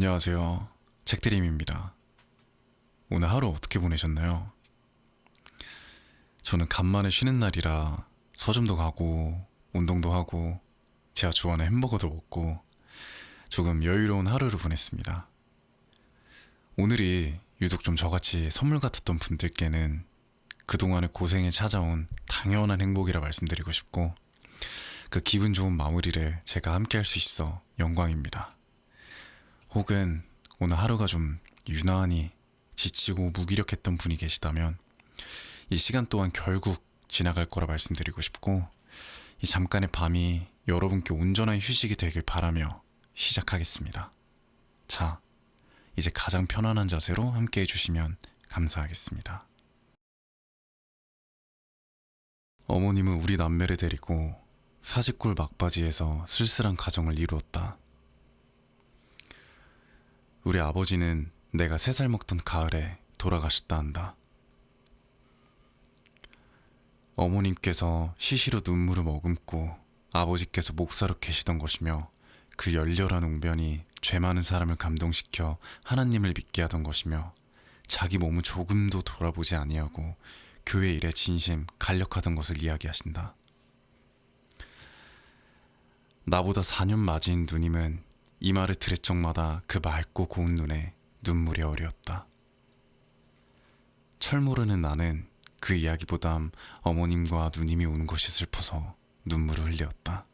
안녕하세요. 책드림입니다. 오늘 하루 어떻게 보내셨나요? 저는 간만에 쉬는 날이라 서점도 가고 운동도 하고 제가 좋아하는 햄버거도 먹고 조금 여유로운 하루를 보냈습니다. 오늘이 유독 좀 저같이 선물 같았던 분들께는 그동안의 고생에 찾아온 당연한 행복이라 말씀드리고 싶고 그 기분 좋은 마무리를 제가 함께 할 수 있어 영광입니다. 혹은 오늘 하루가 좀 유난히 지치고 무기력했던 분이 계시다면 이 시간 또한 결국 지나갈 거라 말씀드리고 싶고 이 잠깐의 밤이 여러분께 온전한 휴식이 되길 바라며 시작하겠습니다. 자, 이제 가장 편안한 자세로 함께 해주시면 감사하겠습니다. 어머님은 우리 남매를 데리고 사직골 막바지에서 쓸쓸한 가정을 이루었다. 우리 아버지는 내가 3살 먹던 가을에 돌아가셨다 한다. 어머님께서 시시로 눈물을 머금고 아버지께서 목사로 계시던 것이며 그 열렬한 웅변이 죄 많은 사람을 감동시켜 하나님을 믿게 하던 것이며 자기 몸은 조금도 돌아보지 아니하고 교회 일에 진심 간력하던 것을 이야기하신다. 나보다 4년 맞이인 누님은 이 말을 들을 적마다 그 맑고 고운 눈에 눈물이 어렸다. 철 모르는 나는 그 이야기보담 어머님과 누님이 우는 것이 슬퍼서 눈물을 흘렸다.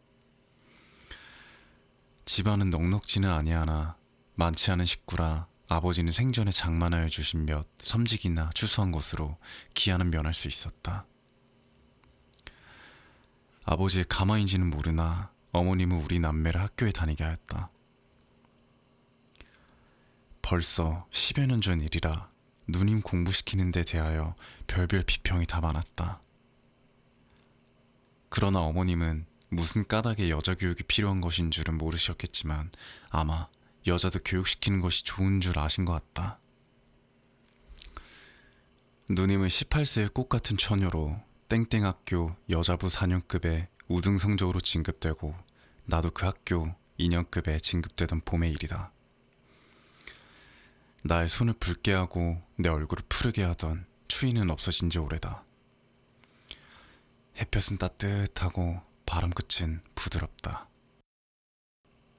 집안은 넉넉지는 아니하나 많지 않은 식구라 아버지는 생전에 장만하여 주신 몇 섬직이나 추수한 것으로 기한은 면할 수 있었다. 아버지의 가마인지는 모르나 어머님은 우리 남매를 학교에 다니게 하였다. 벌써 10여 년 전 일이라 누님 공부시키는 데 대하여 별별 비평이 다 많았다. 그러나 어머님은 무슨 까닭에 여자 교육이 필요한 것인 줄은 모르셨겠지만 아마 여자도 교육시키는 것이 좋은 줄 아신 것 같다. 누님은 18세의 꽃같은 처녀로 땡땡학교 여자부 4년급에 우등 성적으로 진급되고 나도 그 학교 2년급에 진급되던 봄의 일이다. 나의 손을 붉게 하고 내 얼굴을 푸르게 하던 추위는 없어진 지 오래다. 햇볕은 따뜻하고 바람 끝은 부드럽다.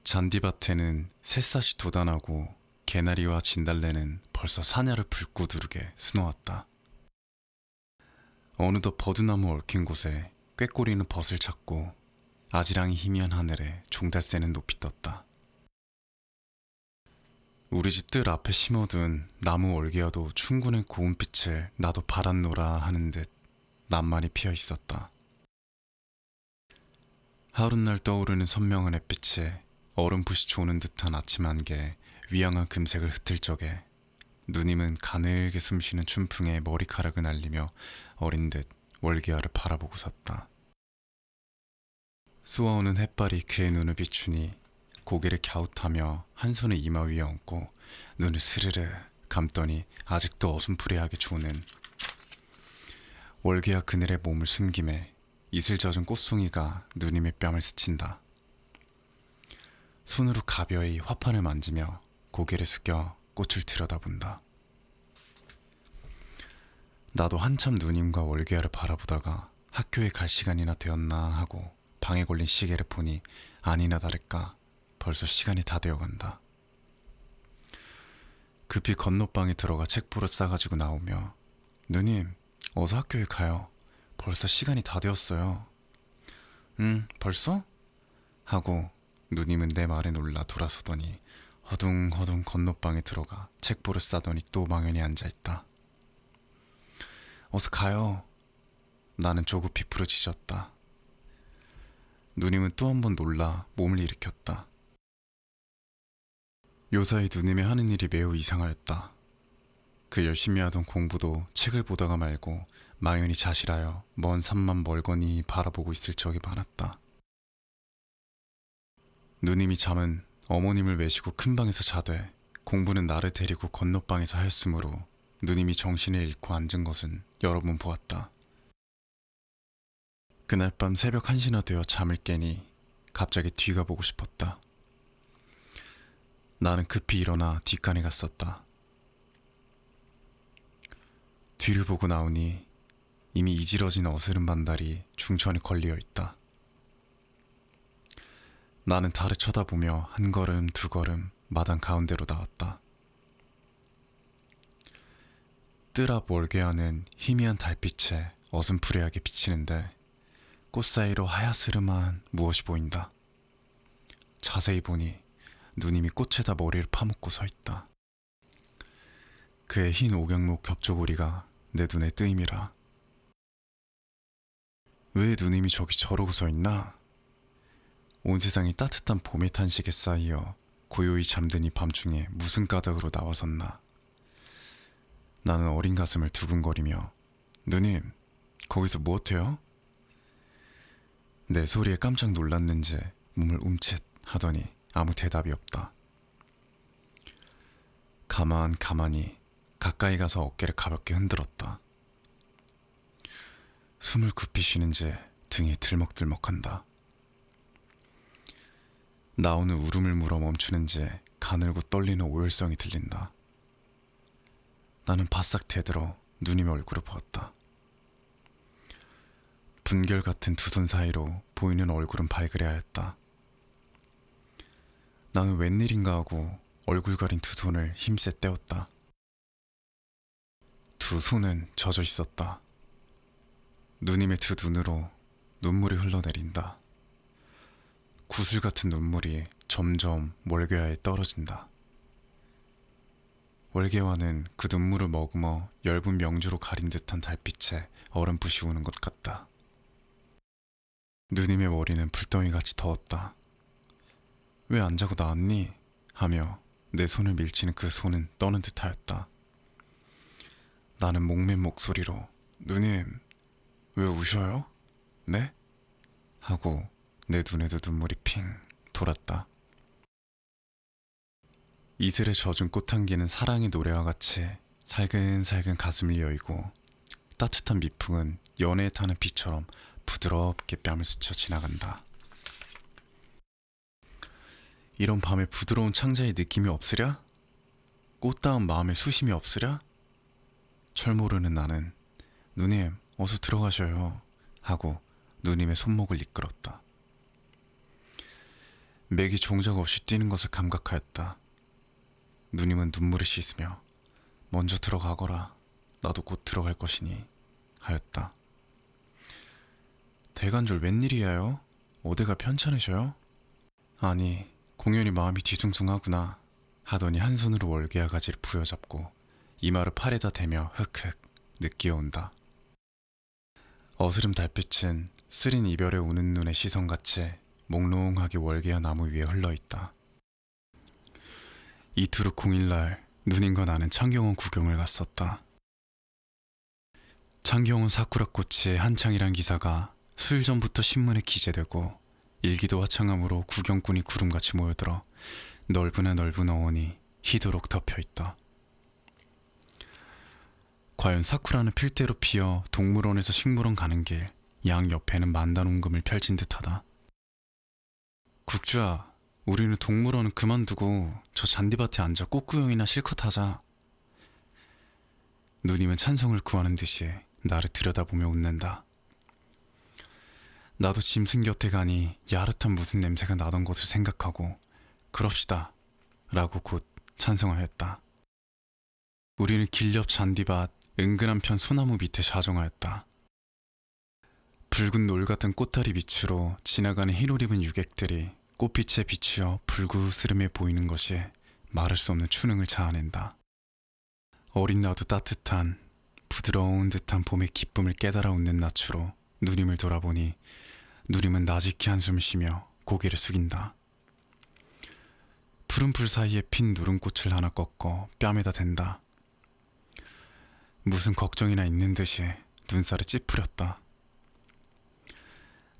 잔디밭에는 새싹이 돋아나고 개나리와 진달래는 벌써 사냐를 붉고 두르게 수놓았다. 어느덧 버드나무 얽힌 곳에 꾀꼬리는 벗을 찾고 아지랑이 희미한 하늘에 종달새는 높이 떴다. 우리 집 뜰 앞에 심어둔 나무 월계와도 충분한 고운 빛을 나도 받았노라 하는 듯 낱말이 피어 있었다. 하룻날 떠오르는 선명한 햇빛에 얼음붓이 조는 듯한 아침 안개에 위양한 금색을 흩을 적에 누님은 가늘게 숨쉬는 춘풍에 머리카락을 날리며 어린 듯 월계화를 바라보고 섰다. 쏘아오는 햇발이 그의 눈을 비추니 고개를 갸웃하며 한 손을 이마 위에 얹고 눈을 스르르 감더니 아직도 어슴푸레하게 조는 월계와 그늘의 몸을 숨김에 이슬 젖은 꽃송이가 누님의 뺨을 스친다. 손으로 가벼이 화판을 만지며 고개를 숙여 꽃을 들여다본다. 나도 한참 누님과 월계화를 바라보다가 학교에 갈 시간이나 되었나 하고 방에 걸린 시계를 보니 아니나 다를까 벌써 시간이 다 되어간다. 급히 건너방에 들어가 책보를 싸가지고 나오며 누님, 어서 학교에 가요. 벌써 시간이 다 되었어요. 벌써? 하고 누님은 내 말에 놀라 돌아서더니 허둥허둥 건너방에 들어가 책보를 싸더니 또 망연히 앉아있다. 어서 가요. 나는 조급히 부르짖었다. 누님은 또 한 번 놀라 몸을 일으켰다. 요사이 누님의 하는 일이 매우 이상하였다. 그 열심히 하던 공부도 책을 보다가 말고 망연히 자실하여 먼 산만 멀거니 바라보고 있을 적이 많았다. 누님이 잠은 어머님을 외시고 큰 방에서 자되 공부는 나를 데리고 건너방에서 하였으므로 누님이 정신을 잃고 앉은 것은 여러 번 보았다. 그날 밤 새벽 1시나 되어 잠을 깨니 갑자기 뒤가 보고 싶었다. 나는 급히 일어나 뒷간에 갔었다. 뒤를 보고 나오니 이미 이지러진 어스름 반달이 중천에 걸려 있다. 나는 달을 쳐다보며 한 걸음 두 걸음 마당 가운데로 나왔다. 뜰 앞 월계화는 희미한 달빛에 어슴푸레하게 비치는데 꽃 사이로 하야스름한 무엇이 보인다. 자세히 보니 누님이 꽃에다 머리를 파묻고 서 있다. 그의 흰 옥양목 겹조고리가 내 눈에 뜨임이라. 왜 누님이 저기 저러고 서 있나? 온 세상이 따뜻한 봄의 탄식에 쌓여 고요히 잠든 이 밤중에 무슨 까닭으로 나와섰나. 나는 어린 가슴을 두근거리며 누님, 거기서 무엇해요? 내 소리에 깜짝 놀랐는지 몸을 움칫 하더니 아무 대답이 없다. 가만히 가까이 가서 어깨를 가볍게 흔들었다. 숨을 급히 쉬는지 등이 들먹들먹한다. 나오는 울음을 물어 멈추는지 가늘고 떨리는 오열성이 들린다. 나는 바싹 대들어 누님의 얼굴을 보았다. 분결 같은 두 손 사이로 보이는 얼굴은 발그레 하였다. 나는 웬일인가 하고 얼굴 가린 두 손을 힘세 떼었다. 두 손은 젖어 있었다. 누님의 두 눈으로 눈물이 흘러내린다. 구슬 같은 눈물이 점점 월계화에 떨어진다. 월계화는 그 눈물을 머금어 엷은 명주로 가린 듯한 달빛에 어렴풋이 우는 것 같다. 누님의 머리는 불덩이같이 더웠다. 왜 안 자고 나왔니? 하며 내 손을 밀치는 그 손은 떠는 듯하였다. 나는 목맨 목소리로 누님, 왜 우셔요? 네? 하고 내 눈에도 눈물이 핑 돌았다. 이슬에 젖은 꽃향기는 사랑의 노래와 같이 살근살근 가슴을 여이고 따뜻한 미풍은 연애에 타는 비처럼 부드럽게 뺨을 스쳐 지나간다. 이런 밤에 부드러운 창자의 느낌이 없으랴? 꽃다운 마음의 수심이 없으랴? 철 모르는 나는 누님 어서 들어가셔요 하고 누님의 손목을 이끌었다. 맥이 종작 없이 뛰는 것을 감각하였다. 누님은 눈물을 씻으며 먼저 들어가거라, 나도 곧 들어갈 것이니 하였다. 대관절 웬일이에요? 어디가 편찮으셔요? 아니, 공연히 마음이 뒤숭숭하구나 하더니 한 손으로 월계화 가지를 부여잡고 이마를 팔에다 대며 흑흑 느끼어온다. 어스름 달빛은 쓰린 이별에 우는 눈의 시선같이 몽롱하게 월계화 나무 위에 흘러있다. 이투르 공일날 누님과 나는 창경원 구경을 갔었다. 창경원 사쿠라꽃이 한창이란 기사가 수일 전부터 신문에 기재되고 일기도 화창함으로 구경꾼이 구름같이 모여들어 넓으나 넓은 어원이 희도록 덮여있다. 과연 사쿠라는 필대로 피어 동물원에서 식물원 가는 길 양 옆에는 만단 옹금을 펼친 듯하다. 국주야, 우리는 동물원은 그만두고 저 잔디밭에 앉아 꽃구경이나 실컷 하자. 누님은 찬성을 구하는 듯이 나를 들여다보며 웃는다. 나도 짐승 곁에 가니 야릇한 무슨 냄새가 나던 것을 생각하고 그럽시다 라고 곧 찬성하였다. 우리는 길 옆 잔디밭 은근 한편 소나무 밑에 좌정하였다. 붉은 놀 같은 꽃다리 밑으로 지나가는 흰옷 입은 유객들이 꽃빛에 비추어 불구스름해 보이는 것이 말할 수 없는 추능을 자아낸다. 어린 나도 따뜻한 부드러운 듯한 봄의 기쁨을 깨달아 웃는 낯으로 누님을 돌아보니 누님은 나직히 한숨을 쉬며 고개를 숙인다. 푸른 풀 사이에 핀 누름꽃을 하나 꺾어 뺨에다 댄다. 무슨 걱정이나 있는 듯이 눈살을 찌푸렸다.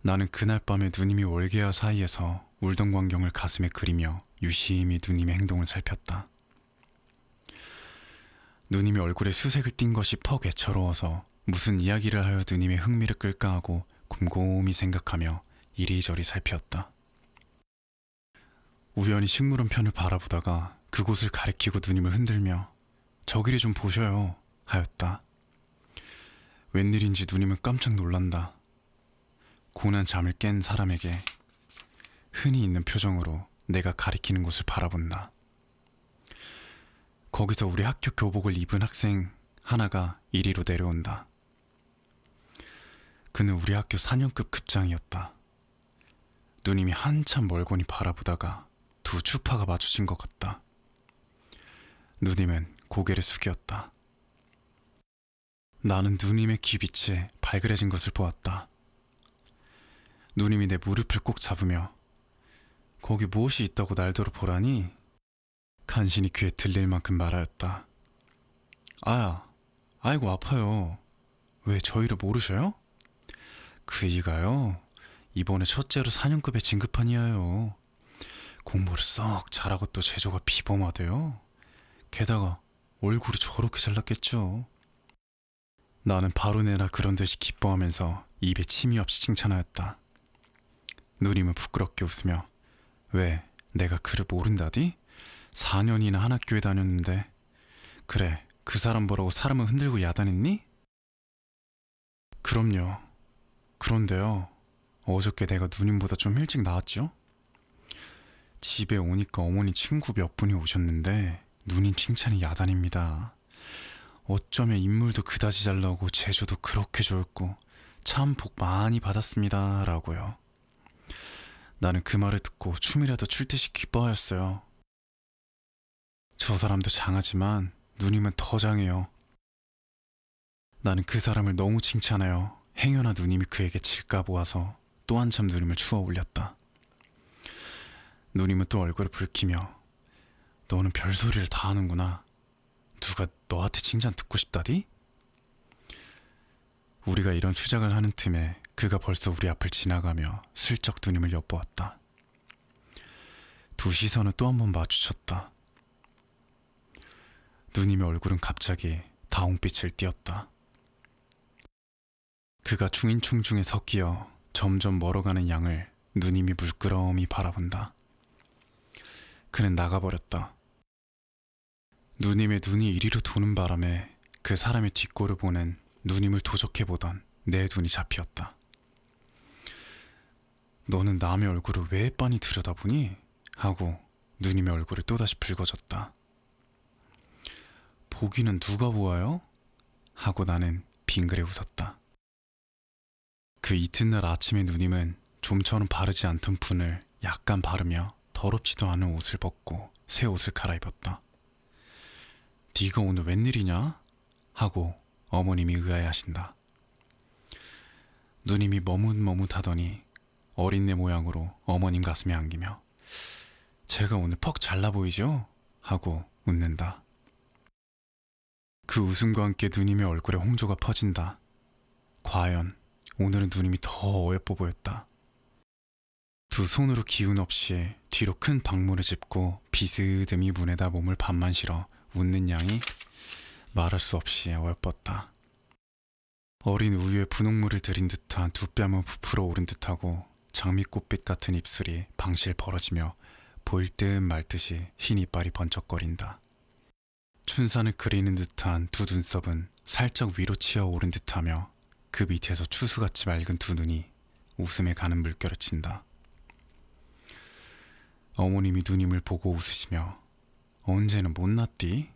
나는 그날 밤에 누님이 월계화 사이에서 울던 광경을 가슴에 그리며 유심히 누님의 행동을 살폈다. 누님이 얼굴에 수색을 띤 것이 퍽 애처로워서 무슨 이야기를 하여 누님의 흥미를 끌까 하고 곰곰이 생각하며 이리저리 살피었다. 우연히 식물원 편을 바라보다가 그곳을 가리키고 누님을 흔들며 저기를 좀 보셔요 하였다. 웬일인지 누님은 깜짝 놀란다. 고난 잠을 깬 사람에게 흔히 있는 표정으로 내가 가리키는 곳을 바라본다. 거기서 우리 학교 교복을 입은 학생 하나가 이리로 내려온다. 그는 우리 학교 4년급 급장이었다. 누님이 한참 멀거니 바라보다가 두 추파가 마주친 것 같다. 누님은 고개를 숙였다. 나는 누님의 귀빛에 발그레진 것을 보았다. 누님이 내 무릎을 꼭 잡으며 거기 무엇이 있다고 날더러 보라니 간신히 귀에 들릴 만큼 말하였다. 아이고 아파요. 왜 저희를 모르셔요? 그이가요, 이번에 첫째로 4년급에 진급한 이하요. 공부를 썩 잘하고 또 재주가 비범하대요. 게다가 얼굴이 저렇게 잘났겠죠. 나는 바로 내나 그런 듯이 기뻐하면서 입에 침이 없이 칭찬하였다. 누님은 부끄럽게 웃으며 왜 내가 그를 모른다디? 4년이나 한 학교에 다녔는데. 그래, 그 사람 보라고 사람을 흔들고 야단했니? 그럼요. 그런데요, 어저께 내가 누님보다 좀 일찍 나왔죠? 집에 오니까 어머니 친구 몇 분이 오셨는데 누님 칭찬이 야단입니다. 어쩌면 인물도 그다지 잘 나오고 재주도 그렇게 좋았고 참 복 많이 받았습니다 라고요. 나는 그 말을 듣고 춤이라도 출 듯이 기뻐하였어요. 저 사람도 장하지만 누님은 더 장해요. 나는 그 사람을 너무 칭찬하여 행여나 누님이 그에게 질까 보아서 또 한참 누님을 추어 올렸다. 누님은 또 얼굴을 붉히며 너는 별소리를 다 하는구나. 누가 너한테 칭찬 듣고 싶다디? 우리가 이런 수작을 하는 틈에 그가 벌써 우리 앞을 지나가며 슬쩍 누님을 엿보았다. 두 시선은 또 한 번 마주쳤다. 누님의 얼굴은 갑자기 다홍빛을 띠었다. 그가 중인충중에 섞여 점점 멀어가는 양을 누님이 물끄러미 바라본다. 그는 나가버렸다. 누님의 눈이 이리로 도는 바람에 그 사람의 뒷골을 보는 누님을 도적해보던 내 눈이 잡히었다. 너는 남의 얼굴을 왜 빤히 들여다보니? 하고 누님의 얼굴이 또다시 붉어졌다. 보기는 누가 보아요? 하고 나는 빙그레 웃었다. 그 이튿날 아침에 누님은 좀처럼 바르지 않던 푼을 약간 바르며 더럽지도 않은 옷을 벗고 새 옷을 갈아입었다. 네가 오늘 웬일이냐? 하고 어머님이 의아해하신다. 누님이 머뭇머뭇하더니 어린애 모양으로 어머님 가슴에 안기며 제가 오늘 퍽 잘나 보이죠? 하고 웃는다. 그 웃음과 함께 누님의 얼굴에 홍조가 퍼진다. 과연 오늘은 누님이 더 어여뻐 보였다. 두 손으로 기운 없이 뒤로 큰 방문을 짚고 비스듬히 문에다 몸을 반만 실어 웃는 양이 말할 수 없이 어여뻤다. 어린 우유에 분홍물을 들인 듯한 두 뺨은 부풀어 오른 듯하고 장미꽃빛 같은 입술이 방실 벌어지며 보일 듯 말 듯이 흰 이빨이 번쩍거린다. 춘산을 그리는 듯한 두 눈썹은 살짝 위로 치어 오른 듯하며 그 밑에서 추수같이 맑은 두 눈이 웃음에 가는 물결을 친다. 어머님이 누님을 보고 웃으시며 언제는 못났디?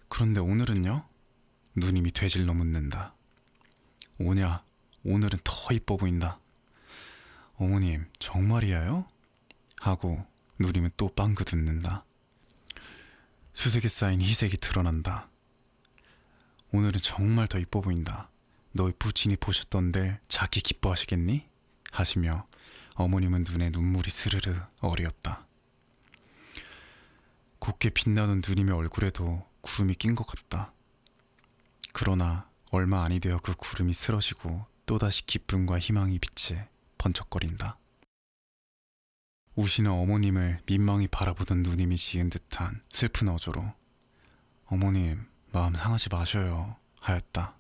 그런데 오늘은요? 누님이 되질러 묻는다. 오늘은 더 이뻐 보인다. 어머님 정말이에요? 하고 누님은 또 빵긋 웃는다. 수색에 쌓인 희색이 드러난다. 오늘은 정말 더 이뻐 보인다. 너희 부친이 보셨던데 자기 기뻐하시겠니? 하시며 어머님은 눈에 눈물이 스르르 어리었다. 곱게 빛나던 누님의 얼굴에도 구름이 낀 것 같다. 그러나 얼마 아니 되어 그 구름이 쓰러지고 또다시 기쁨과 희망의 빛에 번쩍거린다. 우시는 어머님을 민망히 바라보던 누님이 지은 듯한 슬픈 어조로 어머님 마음 상하지 마셔요 하였다.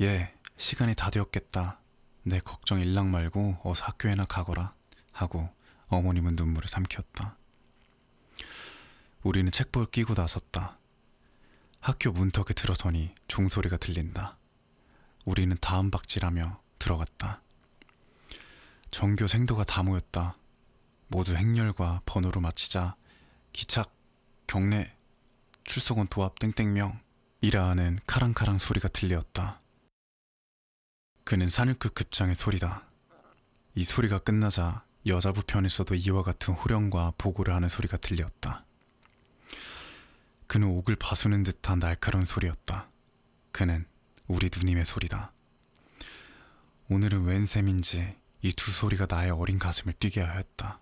예, 시간이 다 되었겠다. 내 걱정 일랑 말고 어서 학교에나 가거라 하고 어머님은 눈물을 삼켰다. 우리는 책벌 끼고 나섰다. 학교 문턱에 들어서니 종소리가 들린다. 우리는 다음 박질하며 들어갔다. 전교 생도가 다 모였다. 모두 행렬과 번호를 마치자 기착, 경례, 출석원 도합 땡땡명 이라 하는 카랑카랑 소리가 들렸다. 그는 산유급 급장의 소리다. 이 소리가 끝나자 여자부 편에서도 이와 같은 호령과 보고를 하는 소리가 들렸다. 그는 옥을 바수는 듯한 날카로운 소리였다. 그는 우리 누님의 소리다. 오늘은 웬 셈인지 이 두 소리가 나의 어린 가슴을 뛰게 하였다.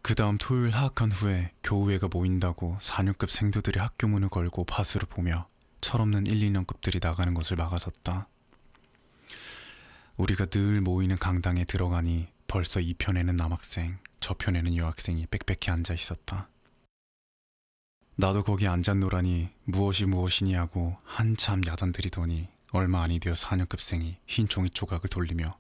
그 다음 토요일 하악한 후에 교우회가 모인다고 4,6급 생도들이 학교 문을 걸고 바수를 보며 철없는 1, 2년급들이 나가는 것을 막아섰다. 우리가 늘 모이는 강당에 들어가니 벌써 이 편에는 남학생, 저 편에는 여학생이 빽빽히 앉아 있었다. 나도 거기 앉았노라니 무엇이 무엇이니 하고 한참 야단들이더니 얼마 아니 되어 4년급생이 흰 종이 조각을 돌리며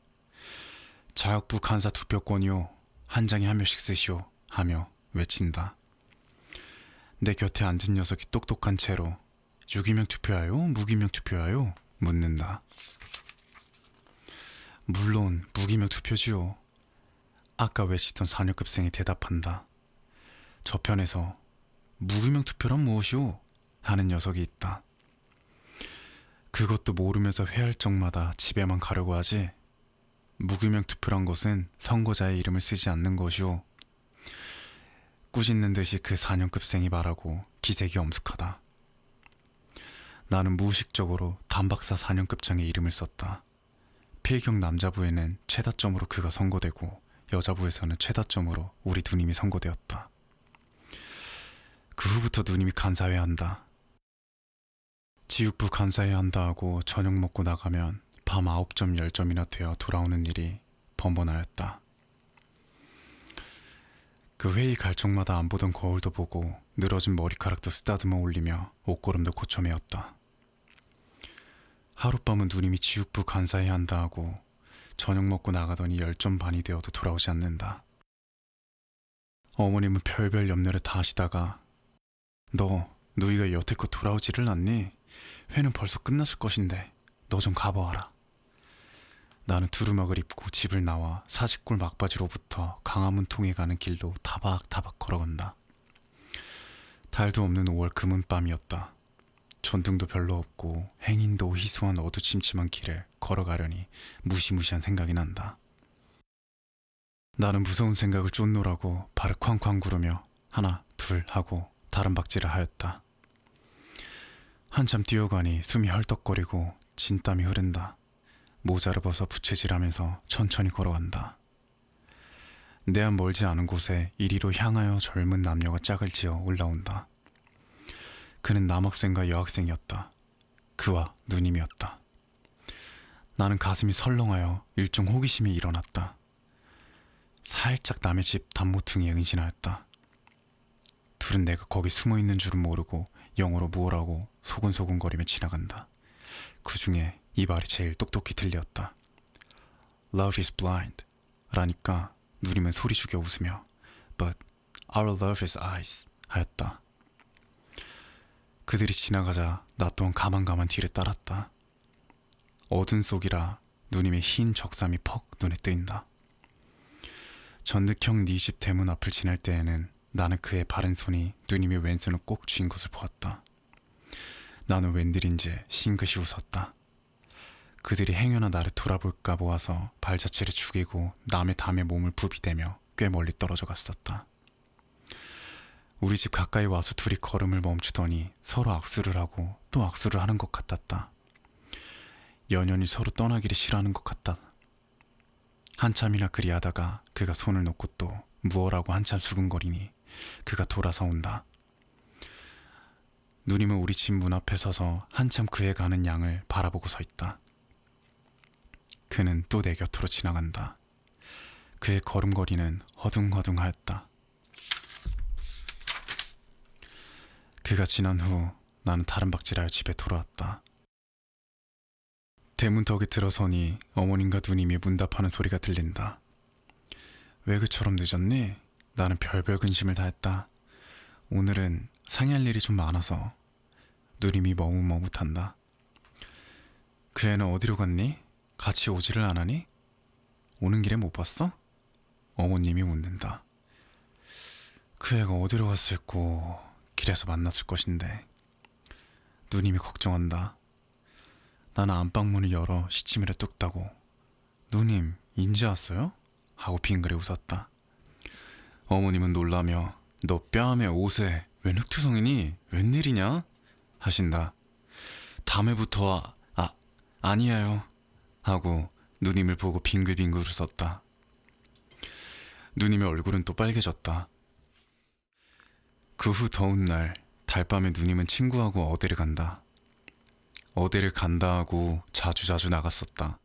자역부 간사 투표권이요, 한 장에 한 명씩 쓰시오 하며 외친다. 내 곁에 앉은 녀석이 똑똑한 채로 유기명 투표하요? 무기명 투표하요? 묻는다. 물론 무기명 투표지요. 아까 외치던 4년급생이 대답한다. 저편에서 무기명 투표란 무엇이오? 하는 녀석이 있다. 그것도 모르면서 회할 적마다 집에만 가려고 하지. 무기명 투표란 것은 선거자의 이름을 쓰지 않는 것이오. 꾸짖는 듯이 그 4년급생이 말하고 기색이 엄숙하다. 나는 무의식적으로 담박사 4년급장의 이름을 썼다. 필경 남자부에는 최다점으로 그가 선고되고 여자부에서는 최다점으로 우리 누님이 선고되었다. 그 후부터 누님이 간사해야 한다. 지육부 간사해야 한다 하고 저녁 먹고 나가면 밤 9점 10점이나 되어 돌아오는 일이 번번하였다. 그 회의 갈 적마다 안 보던 거울도 보고 늘어진 머리카락도 쓰다듬어 올리며 옷걸음도 고쳐매었다. 하룻밤은 누님이 지육부 간사해야 한다 하고 저녁 먹고 나가더니 10점 반이 되어도 돌아오지 않는다. 어머님은 별별 염려를 다 하시다가 너 누이가 여태껏 돌아오지를 않니? 회는 벌써 끝났을 것인데 너 좀 가보아라. 나는 두루마기를 입고 집을 나와 사직골 막바지로부터 강화문 통에 가는 길도 타박타박 걸어간다. 달도 없는 5월 금은밤이었다. 전등도 별로 없고 행인도 희소한 어두침침한 길을 걸어가려니 무시무시한 생각이 난다. 나는 무서운 생각을 쫓노라고 발을 쾅쾅 구르며 하나 둘 하고 다른 박질을 하였다. 한참 뛰어가니 숨이 헐떡거리고 진땀이 흐른다. 모자를 벗어 부채질하면서 천천히 걸어간다. 내 앞 멀지 않은 곳에 이리로 향하여 젊은 남녀가 짝을 지어 올라온다. 그는 남학생과 여학생이었다. 그와 누님이었다. 나는 가슴이 설렁하여 일종 호기심이 일어났다. 살짝 남의 집 단모퉁이에 은신하였다. 둘은 내가 거기 숨어있는 줄은 모르고 영어로 무엇라고 소곤소곤거리며 지나간다. 그 중에 이 말이 제일 똑똑히 들렸다. Love is blind 라니까 누님은 소리 죽여 웃으며 But our love is eyes 하였다. 그들이 지나가자 나 또한 가만가만 뒤를 따랐다. 어둠 속이라 누님의 흰 적삼이 퍽 눈에 뜨인다. 전득형 네 집 대문 앞을 지날 때에는 나는 그의 바른 손이 누님의 왼손을 꼭 쥔 것을 보았다. 나는 웬일인지 싱긋이 웃었다. 그들이 행여나 나를 돌아볼까 보아서 발자취를 죽이고 남의 담에 몸을 부비대며 꽤 멀리 떨어져 갔었다. 우리 집 가까이 와서 둘이 걸음을 멈추더니 서로 악수를 하고 또 악수를 하는 것 같았다. 연연히 서로 떠나기를 싫어하는 것 같다. 한참이나 그리하다가 그가 손을 놓고 또 무엇라고 한참 수근거리니 그가 돌아서 온다. 누님은 우리 집 문 앞에 서서 한참 그의 가는 양을 바라보고 서 있다. 그는 또 내 곁으로 지나간다. 그의 걸음걸이는 허둥허둥하였다. 그가 지난 후 나는 다른 박질하여 집에 돌아왔다. 대문턱에 들어서니 어머님과 누님이 문답하는 소리가 들린다. 왜 그처럼 늦었니? 나는 별별 근심을 다 했다. 오늘은 상의할 일이 좀 많아서. 누님이 머뭇머뭇한다. 그 애는 어디로 갔니? 같이 오지를 않으니? 오는 길에 못 봤어? 어머님이 묻는다. 그 애가 어디로 갔을꼬? 길에서 만났을 것인데. 누님이 걱정한다. 나는 안방문을 열어 시치미를 뚝 따고 누님 인제 왔어요? 하고 빙그레 웃었다. 어머님은 놀라며 너 뺨에 옷에 웬 흙투성이니? 웬일이냐? 하신다. 다음에부터 아니에요 하고 누님을 보고 빙글빙글 웃었다. 누님의 얼굴은 또 빨개졌다. 그 후 더운 날 달밤에 누님은 친구하고 어디를 간다. 어디를 간다 하고 자주자주 나갔었다.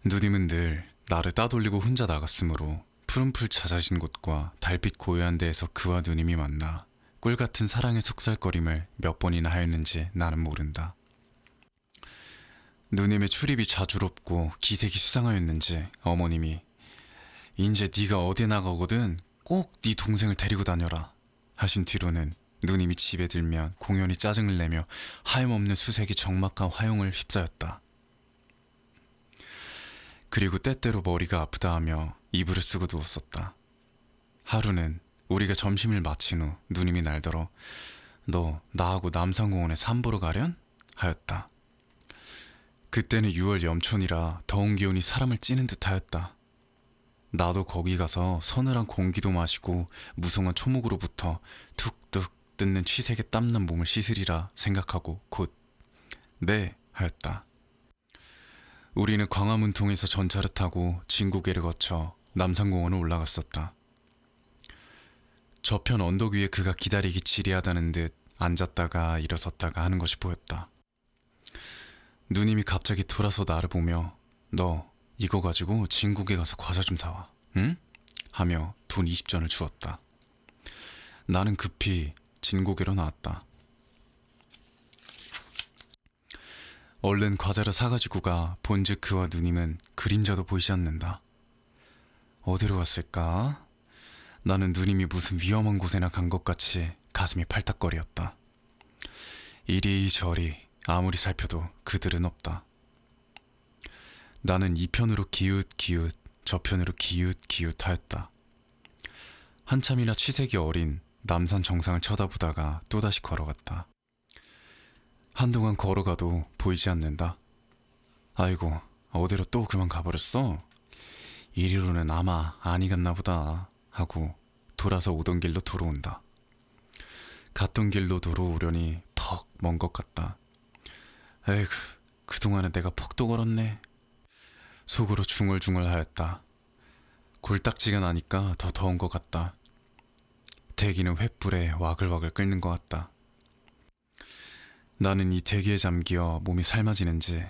누님은 늘 나를 따돌리고 혼자 나갔으므로 푸른 풀 잦아진 곳과 달빛 고요한 데에서 그와 누님이 만나 꿀같은 사랑의 속살거림을 몇 번이나 하였는지 나는 모른다. 누님의 출입이 자주롭고 기색이 수상하였는지 어머님이 인제 네가 어디 나가거든 꼭 네 동생을 데리고 다녀라 하신 뒤로는 누님이 집에 들면 공연히 짜증을 내며 하염없는 수색이 적막한 화용을 휩싸였다. 그리고 때때로 머리가 아프다 하며 이불을 쓰고 누웠었다. 하루는 우리가 점심을 마친 후 누님이 날더러 너 나하고 남산공원에 산 보러 가련? 하였다. 그때는 6월 염촌이라 더운 기온이 사람을 찌는 듯 하였다. 나도 거기 가서 서늘한 공기도 마시고 무성한 초목으로부터 툭툭 뜯는 취색에 땀난 몸을 씻으리라 생각하고 곧 네 하였다. 우리는 광화문통에서 전차를 타고 진고개를 거쳐 남산공원을 올라갔었다. 저편 언덕 위에 그가 기다리기 지리하다는 듯 앉았다가 일어섰다가 하는 것이 보였다. 누님이 갑자기 돌아서 나를 보며 너 이거 가지고 진국에 가서 과자 좀 사와, 응? 하며 돈 20전을 주었다. 나는 급히 진고개로 나왔다. 얼른 과자를 사가지고 가 본즉 그와 누님은 그림자도 보이지 않는다. 어디로 갔을까? 나는 누님이 무슨 위험한 곳에나 간 것 같이 가슴이 팔딱거리었다. 이리저리 아무리 살펴도 그들은 없다. 나는 이편으로 기웃기웃 저편으로 기웃기웃 하였다. 한참이나 취색이 어린 남산 정상을 쳐다보다가 또다시 걸어갔다. 한동안 걸어가도 보이지 않는다. 아이고 어디로 또 그만 가버렸어? 이리로는 아마 아니 갔나 보다 하고 돌아서 오던 길로 돌아온다. 갔던 길로 돌아오려니 퍽 먼 것 같다. 에이구 그동안에 내가 퍽도 걸었네. 속으로 중얼중얼 하였다. 골딱지가 나니까 더 더운 것 같다. 대기는 횃불에 와글와글 끓는 것 같다. 나는 이 대기에 잠기어 몸이 삶아지는지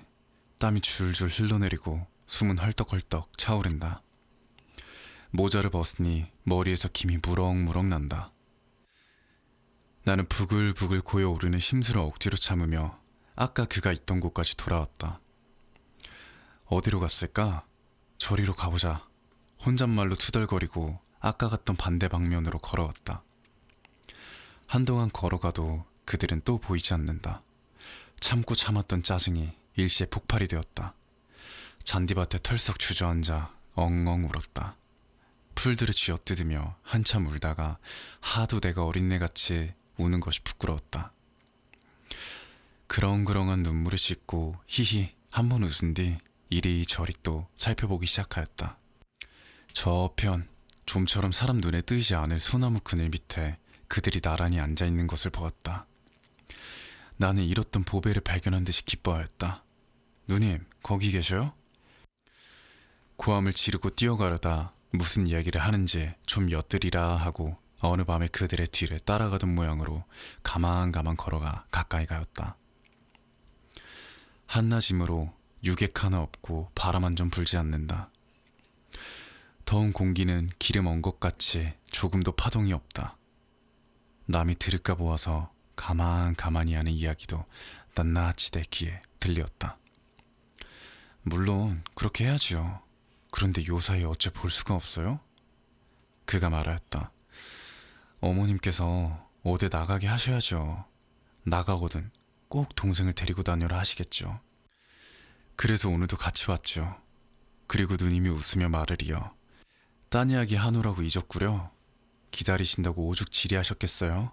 땀이 줄줄 흘러내리고 숨은 헐떡헐떡 차오른다. 모자를 벗으니 머리에서 김이 무럭무럭 난다. 나는 부글부글 고여오르는 심술을 억지로 참으며 아까 그가 있던 곳까지 돌아왔다. 어디로 갔을까? 저리로 가보자. 혼잣말로 투덜거리고 아까 갔던 반대 방면으로 걸어왔다. 한동안 걸어가도 그들은 또 보이지 않는다. 참고 참았던 짜증이 일시에 폭발이 되었다. 잔디밭에 털썩 주저앉아 엉엉 울었다. 풀들을 쥐어뜯으며 한참 울다가 하도 내가 어린애같이 우는 것이 부끄러웠다. 그렁그렁한 눈물을 씻고 히히 한번 웃은 뒤 이리저리 또 살펴보기 시작하였다. 저편 좀처럼 사람 눈에 띄지 않을 소나무 그늘 밑에 그들이 나란히 앉아있는 것을 보았다. 나는 잃었던 보배를 발견한 듯이 기뻐하였다. 누님, 거기 계셔요? 고함을 지르고 뛰어가려다 무슨 이야기를 하는지 좀 엿들이라 하고 어느 밤에 그들의 뒤를 따라가던 모양으로 가만가만 걸어가 가까이 가였다. 한낮이므로 유객 하나 없고 바람 한 점 불지 않는다. 더운 공기는 기름 언 것 같이 조금도 파동이 없다. 남이 들을까 보아서 가만히 하는 이야기도 낱낱이 내 귀에 들렸다. 물론 그렇게 해야지요. 그런데 요사이 어째 볼 수가 없어요? 그가 말하였다. 어머님께서 어디 나가게 하셔야죠. 나가거든 꼭 동생을 데리고 다녀라 하시겠죠. 그래서 오늘도 같이 왔죠. 그리고 누님이 웃으며 말을 이어. 딴 이야기 하느라고 잊었구려. 기다리신다고 오죽 지리하셨겠어요?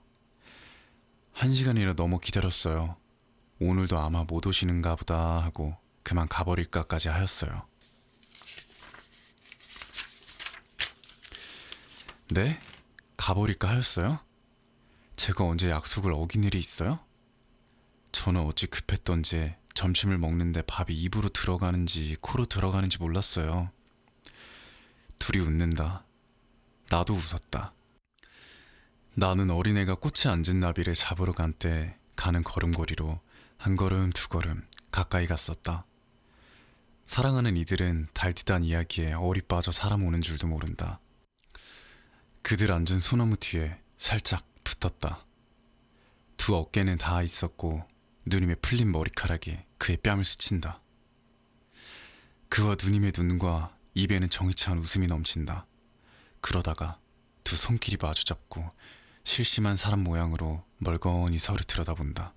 1시간이나 넘어 기다렸어요. 오늘도 아마 못 오시는가 보다 하고 그만 가버릴까까지 하였어요. 네? 가버릴까 하였어요? 제가 언제 약속을 어긴 일이 있어요? 저는 어찌 급했던지 점심을 먹는데 밥이 입으로 들어가는지 코로 들어가는지 몰랐어요. 둘이 웃는다. 나도 웃었다. 나는 어린애가 꽃에 앉은 나비를 잡으러 간 때 가는 걸음걸이로 한 걸음 두 걸음 가까이 갔었다. 사랑하는 이들은 달디단 이야기에 어리 빠져 사람 오는 줄도 모른다. 그들 앉은 소나무 뒤에 살짝 붙었다. 두 어깨는 닿아 있었고 누님의 풀린 머리카락이 그의 뺨을 스친다. 그와 누님의 눈과 입에는 정이 찬 웃음이 넘친다. 그러다가 두 손길이 마주잡고 실심한 사람 모양으로 멀거니 서로 들여다본다.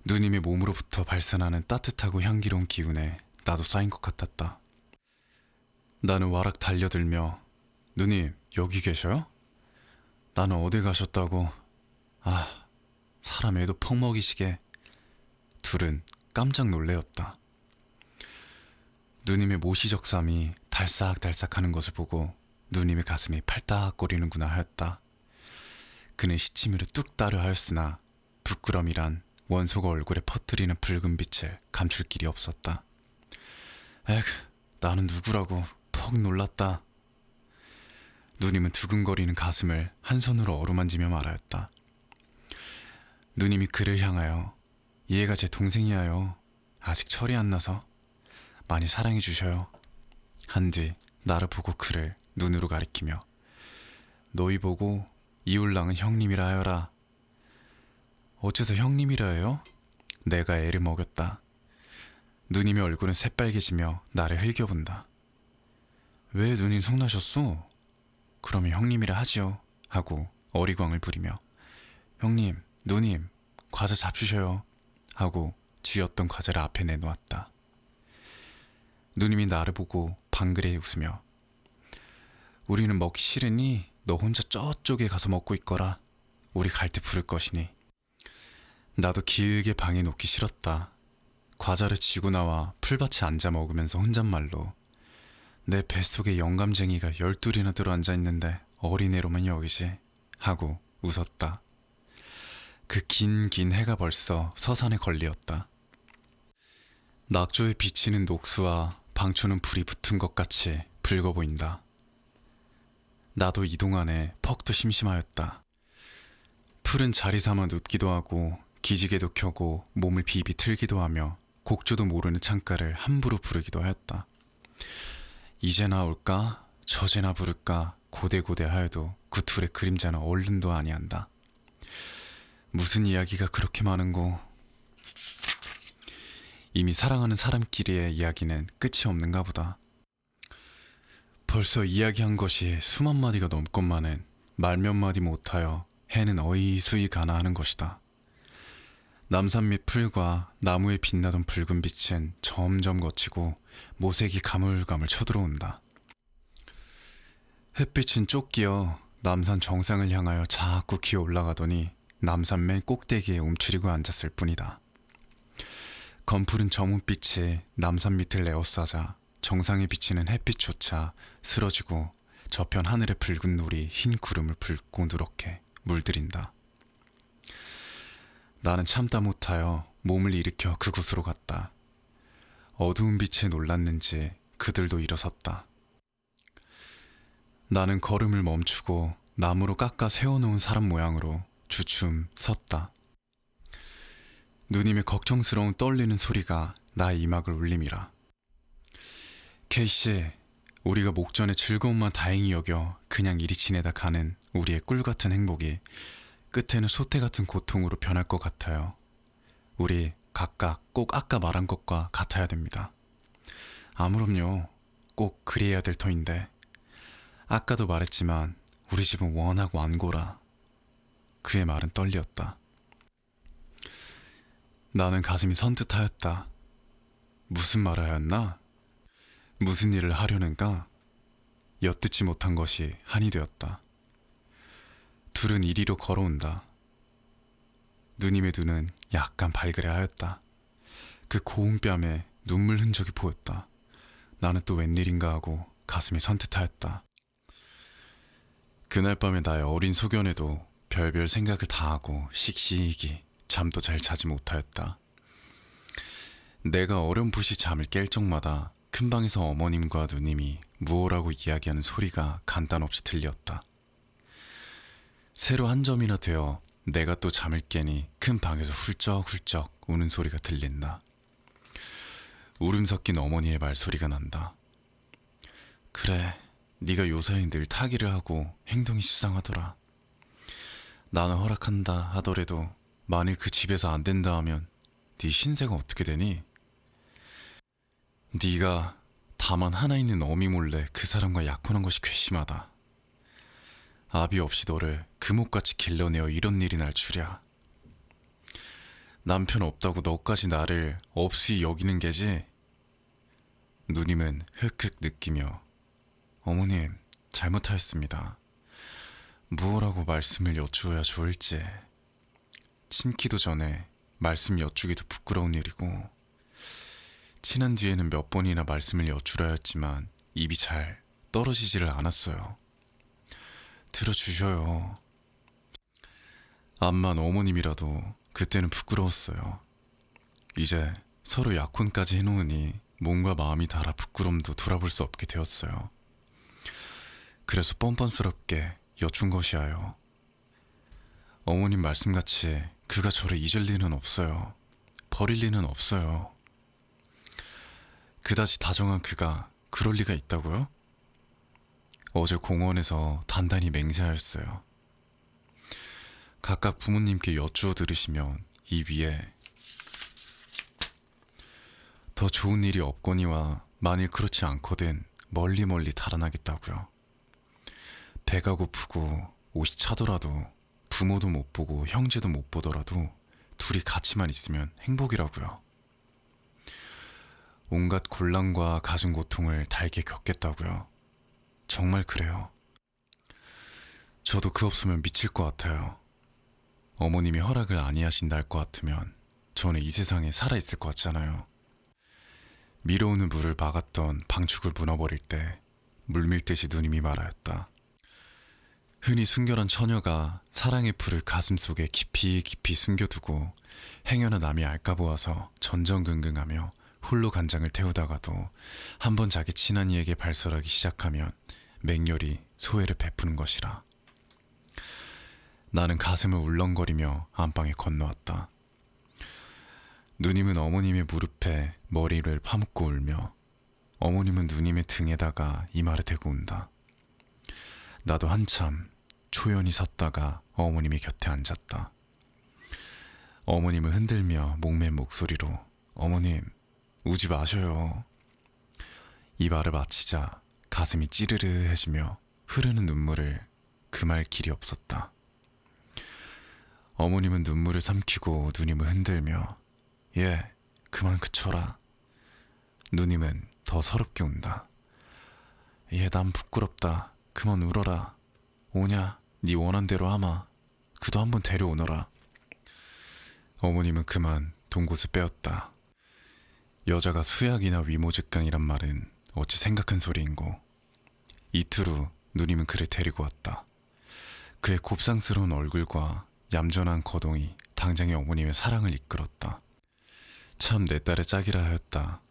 누님의 몸으로부터 발산하는 따뜻하고 향기로운 기운에 나도 쌓인 것 같았다. 나는 와락 달려들며 누님 여기 계셔요? 나는 어디 가셨다고. 아, 사람 애도 퍽 먹이시게. 둘은 깜짝 놀래었다. 누님의 모시적삼이 달싹달싹하는 것을 보고 누님의 가슴이 팔딱거리는구나 하였다. 그는 시치미를 뚝 따려 하였으나 부끄럼이란 원소가 얼굴에 퍼뜨리는 붉은 빛을 감출 길이 없었다. 에그, 나는 누구라고. 퍽 놀랐다. 누님은 두근거리는 가슴을 한 손으로 어루만지며 말하였다. 누님이 그를 향하여 얘가 제 동생이야요. 아직 철이 안 나서 많이 사랑해 주셔요. 한 뒤 나를 보고 그를 눈으로 가리키며 너희 보고 이울랑은 형님이라 하여라. 어째서 형님이라 해요? 내가 애를 먹였다. 누님의 얼굴은 새빨개지며 나를 흘겨본다. 왜 누님 속나셨소? 그러면 형님이라 하지요. 하고 어리광을 부리며 형님, 누님, 과자 잡수셔요. 하고 쥐었던 과자를 앞에 내놓았다. 누님이 나를 보고 방그레 웃으며 우리는 먹기 싫으니 너 혼자 저쪽에 가서 먹고 있거라. 우리 갈 때 부를 것이니. 나도 길게 방에 놓기 싫었다. 과자를 쥐고 나와 풀밭에 앉아 먹으면서 혼잣말로 내 뱃속에 영감쟁이가 12이나 들어앉아 있는데 어린애로만 여기지 하고 웃었다. 그 긴 해가 벌써 서산에 걸리었다. 낙조에 비치는 녹수와 방초는 불이 붙은 것 같이 붉어 보인다. 나도 이 동안에 퍽도 심심하였다. 풀은 자리 삼아 눕기도 하고 기지개도 켜고 몸을 비비 틀기도 하며 곡조도 모르는 창가를 함부로 부르기도 하였다. 이제나 올까 저제나 부를까 고대고대 하여도 그 둘의 그림자는 얼른도 아니한다. 무슨 이야기가 그렇게 많은고. 이미 사랑하는 사람끼리의 이야기는 끝이 없는가 보다. 벌써 이야기한 것이 수만 마디가 넘건만은 말 몇 마디 못하여 해는 어이수이 가나 하는 것이다. 남산 밑 풀과 나무에 빛나던 붉은 빛은 점점 거치고 모색이 가물가물 쳐들어온다. 햇빛은 쫓기어 남산 정상을 향하여 자꾸 기어 올라가더니 남산 맨 꼭대기에 움츠리고 앉았을 뿐이다. 검푸른 저문빛이 남산 밑을 에워싸자 정상에 비치는 햇빛조차 쓰러지고 저편 하늘의 붉은 놀이 흰 구름을 붉고 누렇게 물들인다. 나는 참다 못하여 몸을 일으켜 그곳으로 갔다. 어두운 빛에 놀랐는지 그들도 일어섰다. 나는 걸음을 멈추고 나무로 깎아 세워놓은 사람 모양으로 주춤 섰다. 누님의 걱정스러운 떨리는 소리가 나의 이막을 울림이라. 케이씨, 우리가 목전의 즐거움만 다행히 여겨 그냥 이리 지내다 가는 우리의 꿀같은 행복이 끝에는 소태같은 고통으로 변할 것 같아요. 우리 각각 꼭 아까 말한 것과 같아야 됩니다. 아무럼요. 꼭 그리해야 될 터인데 아까도 말했지만 우리 집은 워낙 완고라. 그의 말은 떨리었다. 나는 가슴이 선뜻하였다. 무슨 말을 하였나? 무슨 일을 하려는가? 엿듣지 못한 것이 한이 되었다. 둘은 이리로 걸어온다. 누님의 눈은 약간 발그레 하였다. 그 고운 뺨에 눈물 흔적이 보였다. 나는 또 웬일인가 하고 가슴이 선뜻하였다. 그날 밤에 나의 어린 소견에도 별별 생각을 다 하고 씩씩이 잠도 잘 자지 못하였다. 내가 어렴풋이 잠을 깰 적마다 큰 방에서 어머님과 누님이 무엇라고 이야기하는 소리가 간단없이 들렸다. 새로 한 점이나 되어 내가 또 잠을 깨니 큰 방에서 훌쩍훌쩍 우는 소리가 들린다. 울음 섞인 어머니의 말소리가 난다. 그래, 네가 요사이 늘 타기를 하고 행동이 수상하더라. 나는 허락한다 하더라도 만일 그 집에서 안 된다 하면 네 신세가 어떻게 되니? 네가 다만 하나 있는 어미 몰래 그 사람과 약혼한 것이 괘씸하다. 아비 없이 너를 금옥같이 길러내어 이런 일이 날 줄이야. 남편 없다고 너까지 나를 없이 여기는 게지? 누님은 흑흑 느끼며 어머님 잘못하였습니다. 무엇라고 말씀을 여쭈어야 좋을지. 친기도 전에 말씀 여쭈기도 부끄러운 일이고 친한 뒤에는 몇 번이나 말씀을 여쭈려 했지만 입이 잘 떨어지지를 않았어요. 들어주셔요. 암만 어머님이라도 그때는 부끄러웠어요. 이제 서로 약혼까지 해놓으니 몸과 마음이 달아 부끄럼도 돌아볼 수 없게 되었어요. 그래서 뻔뻔스럽게 여쭌 것이야요. 어머님 말씀같이 그가 저를 잊을 리는 없어요. 버릴 리는 없어요. 그다지 다정한 그가 그럴 리가 있다고요? 어제 공원에서 단단히 맹세하였어요. 각각 부모님께 여쭈어 들으시면 이 위에 더 좋은 일이 없거니와 만일 그렇지 않거든 멀리 달아나겠다고요. 배가 고프고 옷이 차더라도 부모도 못 보고 형제도 못 보더라도 둘이 같이만 있으면 행복이라고요. 온갖 곤란과 가진 고통을 달게 겪겠다고요. 정말 그래요. 저도 그 없으면 미칠 것 같아요. 어머님이 허락을 아니하신다 할 것 같으면 저는 이 세상에 살아있을 것 같잖아요. 밀어오는 물을 막았던 방축을 무너버릴 때 물밀듯이 누님이 말하였다. 흔히 순결한 처녀가 사랑의 풀을 가슴속에 깊이 숨겨두고 행여나 남이 알까 보아서 전전긍긍하며 홀로 간장을 태우다가도 한번 자기 친한 이에게 발설하기 시작하면 맹렬히 소회를 베푸는 것이라. 나는 가슴을 울렁거리며 안방에 건너왔다. 누님은 어머님의 무릎에 머리를 파묻고 울며 어머님은 누님의 등에다가 이마를 대고 운다. 나도 한참 초연히 섰다가 어머님이 곁에 앉았다. 어머님을 흔들며 목맨 목소리로 어머님 우지 마셔요. 이 말을 마치자 가슴이 찌르르해지며 흐르는 눈물을 금할 길이 없었다. 어머님은 눈물을 삼키고 누님을 흔들며 예, 그만 그쳐라. 누님은 더 서럽게 운다. 예, 난 부끄럽다. 그만 울어라. 오냐, 네 원한 대로 하마. 그도 한번 데려오너라. 어머님은 그만 동곳을 빼었다. 여자가 수약이나 위모즉강이란 말은 어찌 생각한 소리인고. 이틀 후 누님은 그를 데리고 왔다. 그의 곱상스러운 얼굴과 얌전한 거동이 당장의 어머님의 사랑을 이끌었다. 참 내 딸의 짝이라 하였다.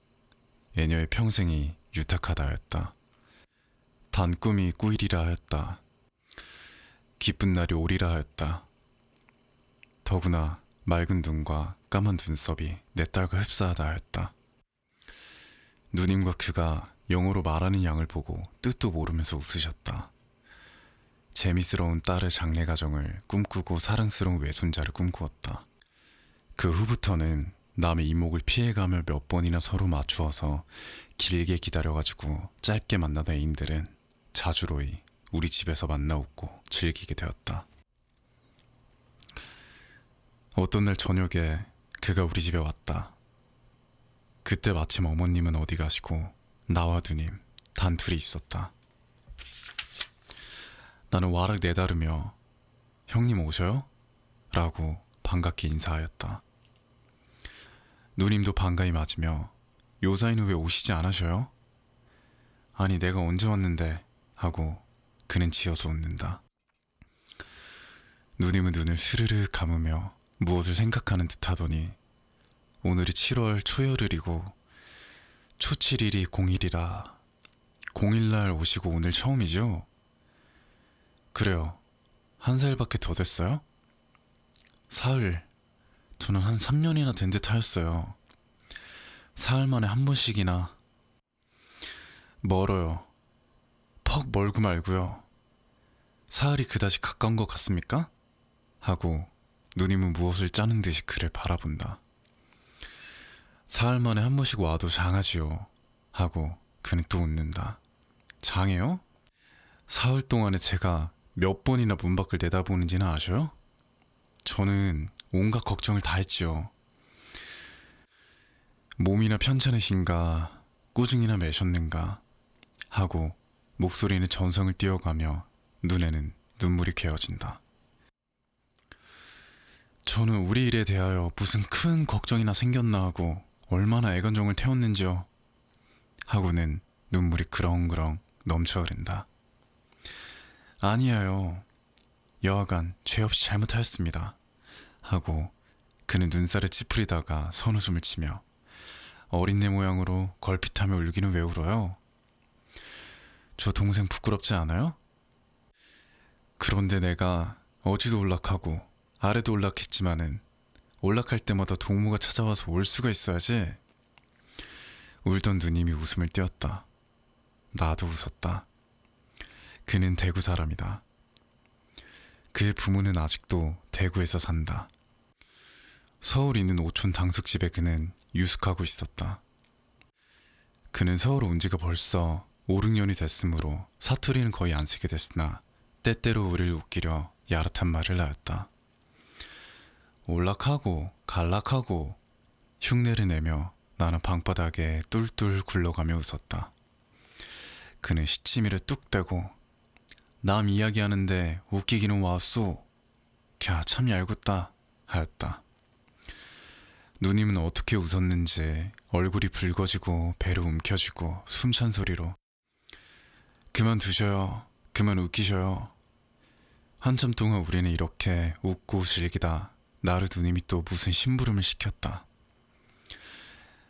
애녀의 평생이 유탁하다 하였다. 단 꿈이 꾸이리라 하였다. 기쁜 날이 오리라 하였다. 더구나 맑은 눈과 까만 눈썹이 내 딸과 흡사하다 하였다. 누님과 그가 영어로 말하는 양을 보고 뜻도 모르면서 웃으셨다. 재미스러운 딸의 장래 가정을 꿈꾸고 사랑스러운 외손자를 꿈꾸었다. 그 후부터는 남의 이목을 피해가며 몇 번이나 서로 맞추어서 길게 기다려가지고 짧게 만나던 애인들은 자주로이 우리 집에서 만나 웃고 즐기게 되었다. 어떤 날 저녁에 그가 우리 집에 왔다. 그때 마침 어머님은 어디 가시고 나와 누님 단 둘이 있었다. 나는 와락 내다르며 형님 오셔요? 라고 반갑게 인사하였다. 누님도 반가이 맞으며 요사이는 왜 오시지 않으셔요? 아니 내가 언제 왔는데 하고 그는 지어서 웃는다. 누님은 눈을 스르르 감으며 무엇을 생각하는 듯 하더니 오늘이 7월 초열흘이고 초7일이 0일이라 0일날 오시고 오늘 처음이죠? 그래요. 한 살밖에 더 됐어요? 사흘. 저는 한 3년이나 된 듯 하였어요. 사흘 만에 한 번씩이나. 멀어요. 퍽 멀고 말고요. 사흘이 그다지 가까운 것 같습니까? 하고 누님은 무엇을 짜는 듯이 그를 바라본다. 사흘 만에 한 번씩 와도 장하지요. 하고 그는 또 웃는다. 장해요? 사흘 동안에 제가 몇 번이나 문 밖을 내다보는지는 아셔요? 저는 온갖 걱정을 다 했지요. 몸이나 편찮으신가, 꾸중이나 매셨는가 하고 목소리는 전성을 띄어가며 눈에는 눈물이 괴어진다. 저는 우리 일에 대하여 무슨 큰 걱정이나 생겼나 하고 얼마나 애간정을 태웠는지요. 하고는 눈물이 그렁그렁 넘쳐 흐른다. 아니에요. 여하간 죄 없이 잘못하였습니다. 하고 그는 눈살을 찌푸리다가 선웃음을 치며 어린애 모양으로 걸핏하며 울기는 왜 울어요? 저 동생 부끄럽지 않아요? 그런데 내가 어지도 올락하고 아래도 올락했지만은 올락할 때마다 동무가 찾아와서 올 수가 있어야지. 울던 누님이 웃음을 띄었다. 나도 웃었다. 그는 대구 사람이다. 그의 부모는 아직도 대구에서 산다. 서울 있는 오촌 당숙집에 그는 유숙하고 있었다. 그는 서울 온 지가 벌써 5, 6년이 됐으므로 사투리는 거의 안 쓰게 됐으나 때때로 우리를 웃기려 야릇한 말을 하였다. 올락하고 갈락하고 흉내를 내며 나는 방바닥에 뚫뚫 굴러가며 웃었다. 그는 시치미를 뚝 떼고 남 이야기하는데 웃기기는 와쏘. 캬 참 얄궂다 하였다. 누님은 어떻게 웃었는지 얼굴이 붉어지고 배로 움켜쥐고 숨찬 소리로 그만두셔요. 그만 웃기셔요. 한참 동안 우리는 이렇게 웃고 즐기다 나를 누님이 또 무슨 심부름을 시켰다.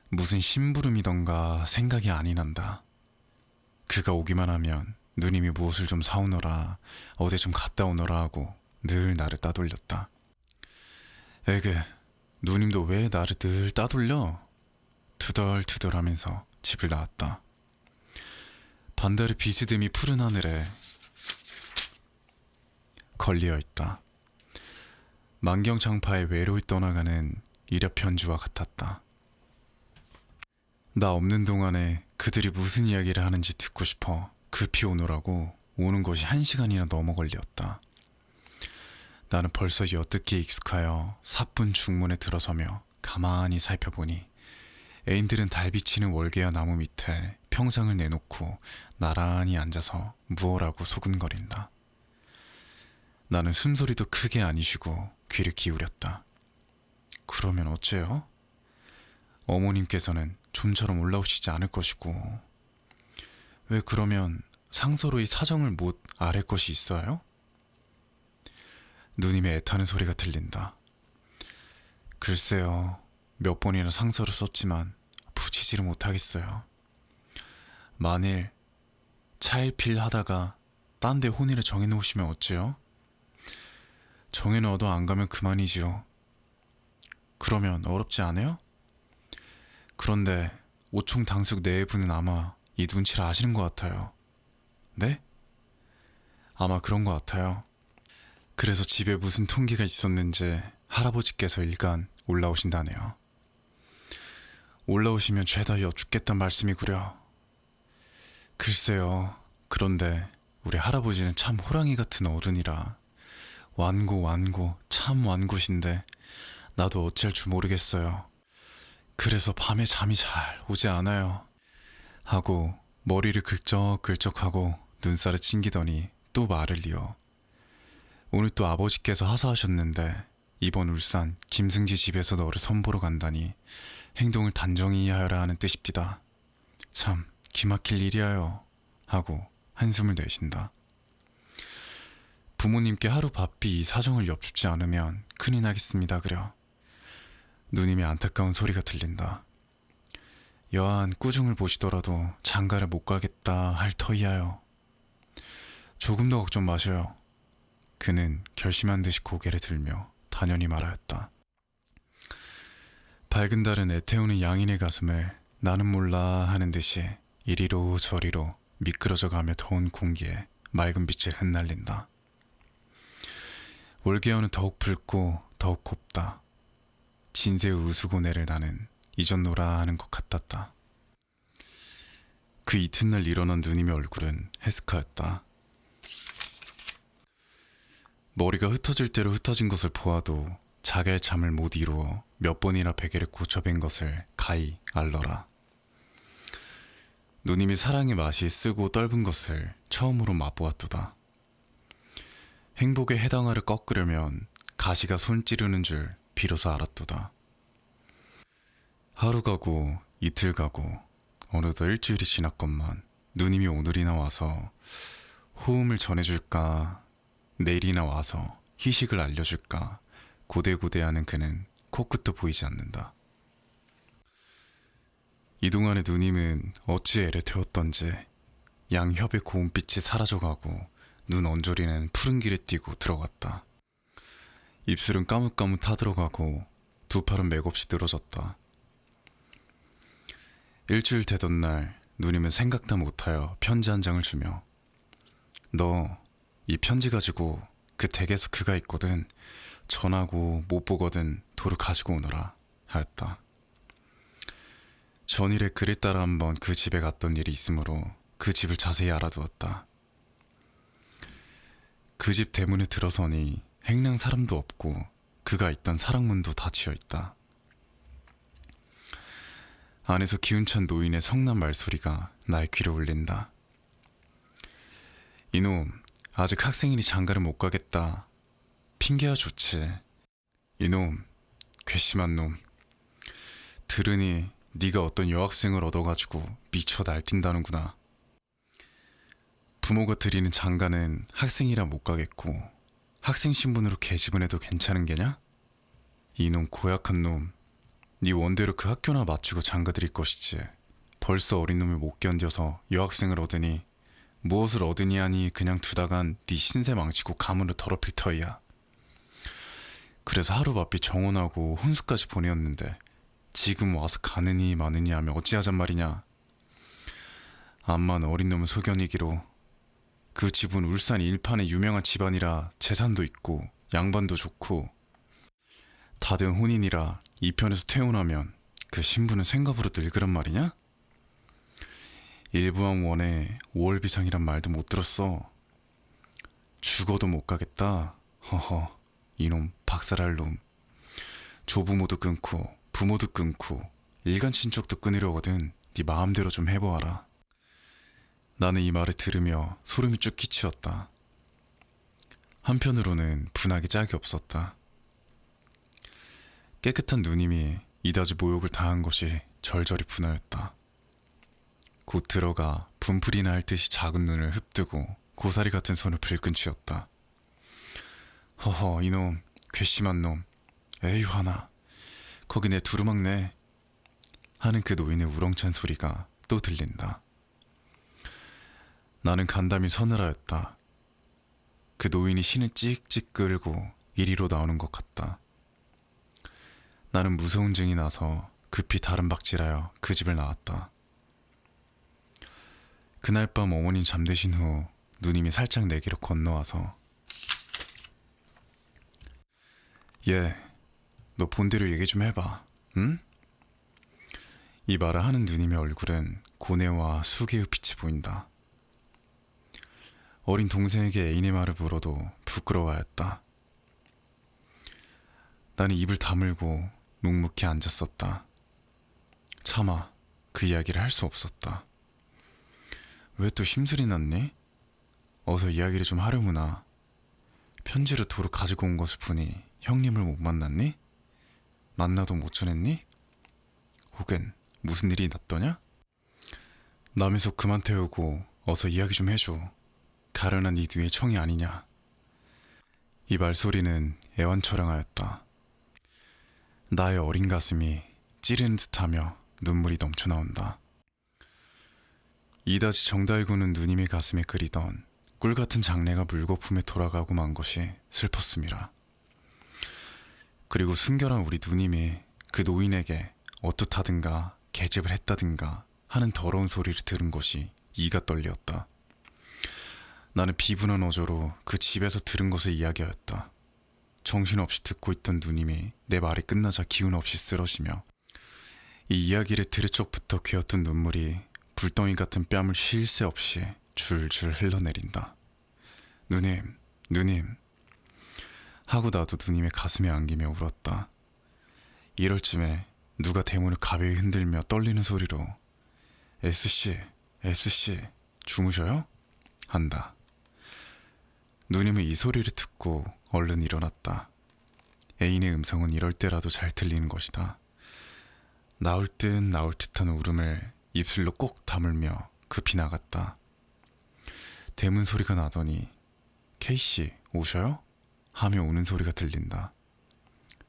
무슨 심부름이던가 생각이 아니 난다. 그가 오기만 하면 누님이 무엇을 좀 사오너라 어디 좀 갔다 오너라 하고 늘 나를 따돌렸다. 에그 누님도 왜 나를 늘 따돌려? 투덜투덜 하면서 집을 나왔다. 반달의 비스듬히 푸른 하늘에 걸리어 있다. 만경창파에 외로이 떠나가는 이력편주와 같았다. 나 없는 동안에 그들이 무슨 이야기를 하는지 듣고 싶어 급히 오느라고 오는 것이 1시간이나 넘어 걸렸다. 나는 벌써 엿듣기에 익숙하여 사뿐 중문에 들어서며 가만히 살펴보니 애인들은 달 비치는 월계야 나무 밑에 평상을 내놓고 나란히 앉아서 무엇라고 소근거린다. 나는 숨소리도 크게 안 쉬고 귀를 기울였다. 그러면 어째요? 어머님께서는 좀처럼 올라오시지 않을 것이고 왜 그러면 상서로이 사정을 못 아랠 것이 있어요? 누님의 애타는 소리가 들린다. 글쎄요, 몇 번이나 상서를 썼지만 붙이지를 못하겠어요. 만일 차일필 하다가 딴 데 혼인을 정해놓으시면 어째요? 정해놓아도 안 가면 그만이지요. 그러면 어렵지 않아요? 그런데 오총 당숙 내부는 아마 이 눈치를 아시는 것 같아요. 네? 아마 그런 것 같아요. 그래서 집에 무슨 통기가 있었는지 할아버지께서 일간 올라오신다네요. 올라오시면 죄다 여쭙겠단 말씀이구려. 글쎄요. 그런데 우리 할아버지는 참 호랑이 같은 어른이라 완고 참 완고신데 나도 어찌할 줄 모르겠어요. 그래서 밤에 잠이 잘 오지 않아요. 하고 머리를 긁적긁적하고 눈살을 찡기더니 또 말을 이어. 오늘 또 아버지께서 하사하셨는데 이번 울산 김승지 집에서 너를 선보러 간다니 행동을 단정히 하여라 하는 뜻입디다. 참 기막힐 일이야요. 하고 한숨을 내쉰다. 부모님께 하루 바삐 이 사정을 엿줍지 않으면 큰일 나겠습니다 그려. 누님의 안타까운 소리가 들린다. 여한 꾸중을 보시더라도 장가를 못 가겠다 할 터이야요. 조금 더 걱정 마셔요. 그는 결심한 듯이 고개를 들며 단연히 말하였다. 밝은 달은 애태우는 양인의 가슴을 나는 몰라 하는 듯이 이리로 저리로 미끄러져 가며 더운 공기에 맑은 빛을 흩날린다. 올개어는 더욱 붉고 더욱 곱다. 진세의 우수고내를 나는 잊었노라 하는 것 같았다. 그 이튿날 일어난 누님의 얼굴은 해스카였다. 머리가 흩어질 대로 흩어진 것을 보아도 자기의 잠을 못 이루어 몇 번이나 베개를 고쳐뵌 것을 가히 알러라. 누님이 사랑의 맛이 쓰고 떫은 것을 처음으로 맛보았도다. 행복의 해당화를 꺾으려면 가시가 손 찌르는 줄 비로소 알았도다. 하루 가고 이틀 가고 어느덧 일주일이 지났건만 누님이 오늘이나 와서 호음을 전해줄까, 내일이나 와서 희식을 알려줄까 고대고대하는 그는 코끝도 보이지 않는다. 이동안의 누님은 어찌 애를 태웠던지 양협의 고운빛이 사라져가고 눈 언저리는 푸른 길에 띄고 들어갔다. 입술은 까뭇까뭇 타들어가고 두 팔은 맥없이 늘어졌다. 일주일 되던 날 누님은 생각다 못하여 편지 한 장을 주며 너 이 편지 가지고 그 댁에서 그가 있거든 전하고 못 보거든 도로 가지고 오너라 하였다. 전일에 그를 따라 한번 그 집에 갔던 일이 있으므로 그 집을 자세히 알아두었다. 그 집 대문에 들어서니 행랑 사람도 없고 그가 있던 사랑문도 닫혀 있다. 안에서 기운찬 노인의 성난 말소리가 나의 귀를 울린다. 이놈, 아직 학생이니 장가를 못 가겠다. 핑계야 좋지. 이놈, 괘씸한 놈. 들으니 네가 어떤 여학생을 얻어가지고 미쳐 날뛴다는구나. 부모가 드리는 장가는 학생이라 못 가겠고 학생 신분으로 계집은해도 괜찮은 게냐? 이놈 고약한 놈. 네 원대로 그 학교나 마치고 장가 드릴 것이지. 벌써 어린 놈을 못 견뎌서 여학생을 얻으니 무엇을 얻으니 하니 그냥 두다간 네 신세 망치고 가문을 더럽힐 터이야. 그래서 하루바삐 정원하고 혼수까지 보내었는데 지금 와서 가느니 마느니 하며 어찌하잔 말이냐. 암만 어린 놈은 소견이기로 그 집은 울산 일판의 유명한 집안이라 재산도 있고 양반도 좋고 다 된 혼인이라 이편에서 퇴혼하면 그 신부는 생갑으로 늙으란 말이냐? 일부왕 원에 5월 비상이란 말도 못 들었어. 죽어도 못 가겠다. 허허, 이놈 박살할 놈. 조부모도 끊고 부모도 끊고 일간 친척도 끊으려거든. 네 마음대로 좀 해보아라. 나는 이 말을 들으며 소름이 쭉 끼치었다. 한편으로는 분하기 짝이 없었다. 깨끗한 누님이 이다지 모욕을 당한 것이 절절히 분하였다. 곧 들어가 분풀이나 할 듯이 작은 눈을 흡뜨고 고사리 같은 손을 불끈 쥐었다. 허허, 이놈 괘씸한 놈. 에휴 하나, 거기 내 두루막네 하는 그 노인의 우렁찬 소리가 또 들린다. 나는 간담이 서늘하였다. 그 노인이 신을 찍찍 끌고 이리로 나오는 것 같다. 나는 무서운 증이 나서 급히 다른 박질하여 그 집을 나왔다. 그날 밤 어머님 잠드신 후 누님이 살짝 내게로 건너와서 얘, 너 본대로 얘기 좀 해봐, 응? 이 말을 하는 누님의 얼굴은 고뇌와 수개의 빛이 보인다. 어린 동생에게 애인의 말을 물어도 부끄러워하였다. 나는 입을 다물고 묵묵히 앉았었다. 차마 그 이야기를 할 수 없었다. 왜 또 심술이 났니? 어서 이야기를 좀 하려무나. 편지를 도로 가지고 온 것을 보니 형님을 못 만났니? 만나도 못 전했니? 혹은 무슨 일이 났더냐? 남의 속 그만 태우고 어서 이야기 좀 해줘. 가련한 네 뒤의 청이 아니냐. 이 말소리는 애완처량하였다. 나의 어린 가슴이 찌르는 듯하며 눈물이 넘쳐나온다. 이다지 정다이 구는 누님의 가슴에 그리던 꿀같은 장래가 물거품에 돌아가고 만 것이 슬펐습니다. 그리고 순결한 우리 누님이 그 노인에게 어떻다든가 계집을 했다든가 하는 더러운 소리를 들은 것이 이가 떨렸다. 나는 비분한 어조로 그 집에서 들은 것을 이야기하였다. 정신없이 듣고 있던 누님이 내 말이 끝나자 기운 없이 쓰러지며 이 이야기를 들을 적부터 괴었던 눈물이 불덩이 같은 뺨을 쉴 새 없이 줄줄 흘러내린다. 누님, 누님 하고 나도 누님의 가슴에 안기며 울었다. 이럴 쯤에 누가 대문을 가벼이 흔들며 떨리는 소리로 S씨, S씨 주무셔요? 한다. 누님은 이 소리를 듣고 얼른 일어났다. 애인의 음성은 이럴 때라도 잘 들리는 것이다. 나올 듯 나올 듯한 울음을 입술로 꼭 다물며 급히 나갔다. 대문 소리가 나더니 K씨 오셔요? 하며 우는 소리가 들린다.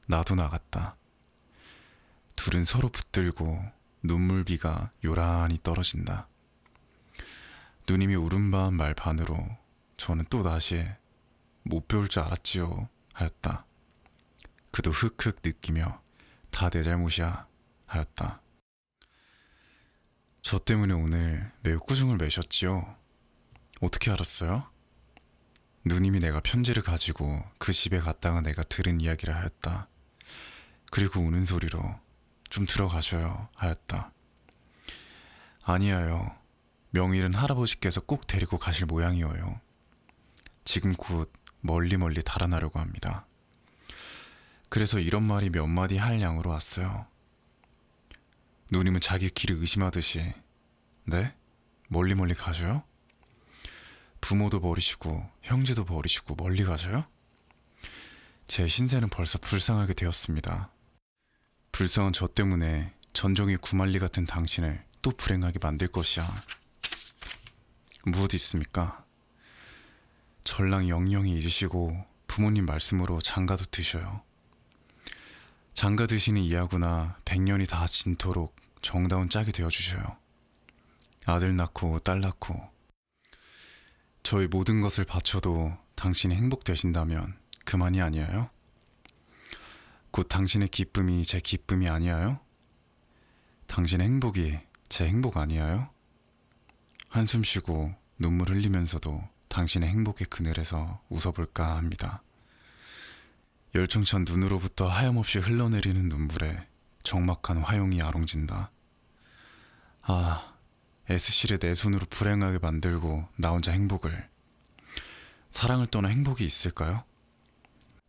나도 나갔다. 둘은 서로 붙들고 눈물비가 요란히 떨어진다. 누님이 울음 반 말 반으로 저는 또다시 못 배울 줄 알았지요 하였다. 그도 흑흑 느끼며 다 내 잘못이야 하였다. 저 때문에 오늘 매우 꾸중을 매셨지요? 어떻게 알았어요? 누님이 내가 편지를 가지고 그 집에 갔다가 내가 들은 이야기를 하였다. 그리고 우는 소리로 좀 들어가셔요 하였다. 아니에요. 명일은 할아버지께서 꼭 데리고 가실 모양이어요. 지금 곧 멀리 달아나려고 합니다. 그래서 이런 말이 몇 마디 할 양으로 왔어요. 누님은 자기 길을 의심하듯이 네? 멀리 가셔요? 부모도 버리시고 형제도 버리시고 멀리 가셔요? 제 신세는 벌써 불쌍하게 되었습니다. 불쌍한 저 때문에 전종이 구만리 같은 당신을 또 불행하게 만들 것이야. 무엇 있습니까? 전랑 영영히 잊으시고 부모님 말씀으로 장가도 드셔요. 장가 드시는 이하구나 100년이 다 진토록 정다운 짝이 되어주셔요. 아들 낳고 딸 낳고 저희 모든 것을 바쳐도 당신이 행복되신다면 그만이 아니에요? 곧 당신의 기쁨이 제 기쁨이 아니에요? 당신의 행복이 제 행복 아니에요? 한숨 쉬고 눈물 흘리면서도 당신의 행복의 그늘에서 웃어볼까 합니다. 열중찬 눈으로부터 하염없이 흘러내리는 눈물에 적막한 화용이 아롱진다. 아, S씨를 내 손으로 불행하게 만들고 나 혼자 행복을. 사랑을 떠나 행복이 있을까요?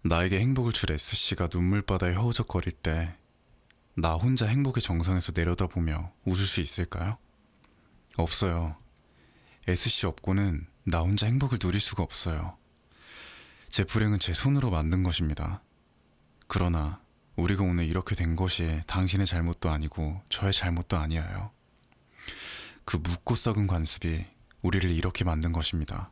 나에게 행복을 줄 S씨가 눈물바다에 허우적거릴 때 나 혼자 행복의 정상에서 내려다보며 웃을 수 있을까요? 없어요. S씨 없고는 나 혼자 행복을 누릴 수가 없어요. 제 불행은 제 손으로 만든 것입니다. 그러나 우리가 오늘 이렇게 된 것이 당신의 잘못도 아니고 저의 잘못도 아니에요. 그 묻고 썩은 관습이 우리를 이렇게 만든 것입니다.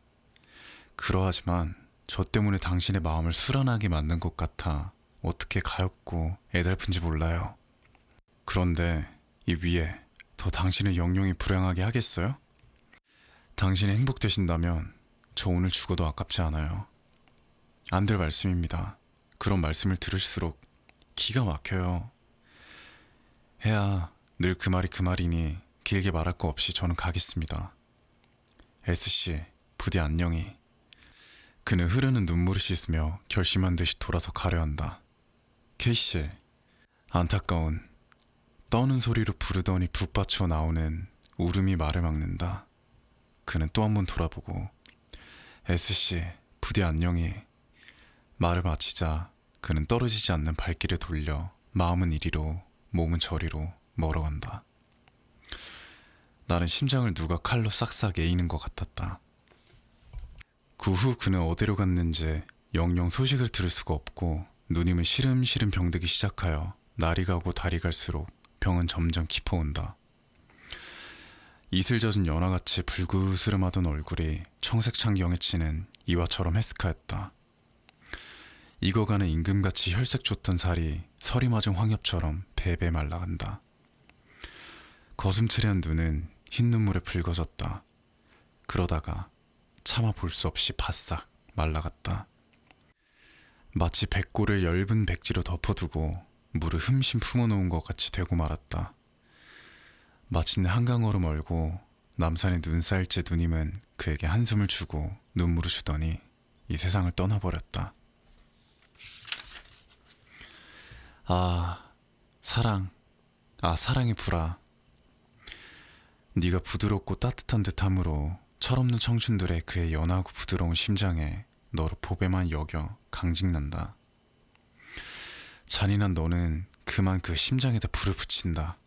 그러하지만 저 때문에 당신의 마음을 수란하게 만든 것 같아 어떻게 가엾고 애달픈지 몰라요. 그런데 이 위에 더 당신을 영영히 불행하게 하겠어요? 당신이 행복되신다면 저 오늘 죽어도 아깝지 않아요. 안 될 말씀입니다. 그런 말씀을 들을수록 기가 막혀요. 해야 늘 그 말이 그 말이니 길게 말할 거 없이 저는 가겠습니다. S씨, 부디 안녕히. 그는 흐르는 눈물을 씻으며 결심한 듯이 돌아서 가려 한다. K씨, 안타까운 떠는 소리로 부르더니 북받쳐 나오는 울음이 말을 막는다. 그는 또 한 번 돌아보고 S씨, 부디 안녕히. 말을 마치자 그는 떨어지지 않는 발길을 돌려 마음은 이리로 몸은 저리로 멀어간다. 나는 심장을 누가 칼로 싹싹 에이는 것 같았다. 그 후 그는 어디로 갔는지 영영 소식을 들을 수가 없고 누님은 시름시름 병들기 시작하여 날이 가고 달이 갈수록 병은 점점 깊어온다. 이슬 젖은 연화같이 불그스름하던 얼굴이 청색 창경에 치는 이와처럼 해스카였다. 익어가는 임금같이 혈색 좋던 살이 서리 맞은 황엽처럼 배배 말라간다. 거슴츠레한 눈은 흰 눈물에 붉어졌다. 그러다가 차마 볼 수 없이 바싹 말라갔다. 마치 백골을 엷은 백지로 덮어두고 물을 흠씬 품어놓은 것 같이 되고 말았다. 마침내 한강으로 멀고 남산의 눈사일째 누님은 그에게 한숨을 주고 눈물을 주더니 이 세상을 떠나버렸다. 아, 사랑, 사랑의 불아. 네가 부드럽고 따뜻한 듯함으로 철없는 청춘들의 그의 연하고 부드러운 심장에 너로 보배만 여겨 강직난다. 잔인한 너는 그만 그 심장에다 불을 붙인다.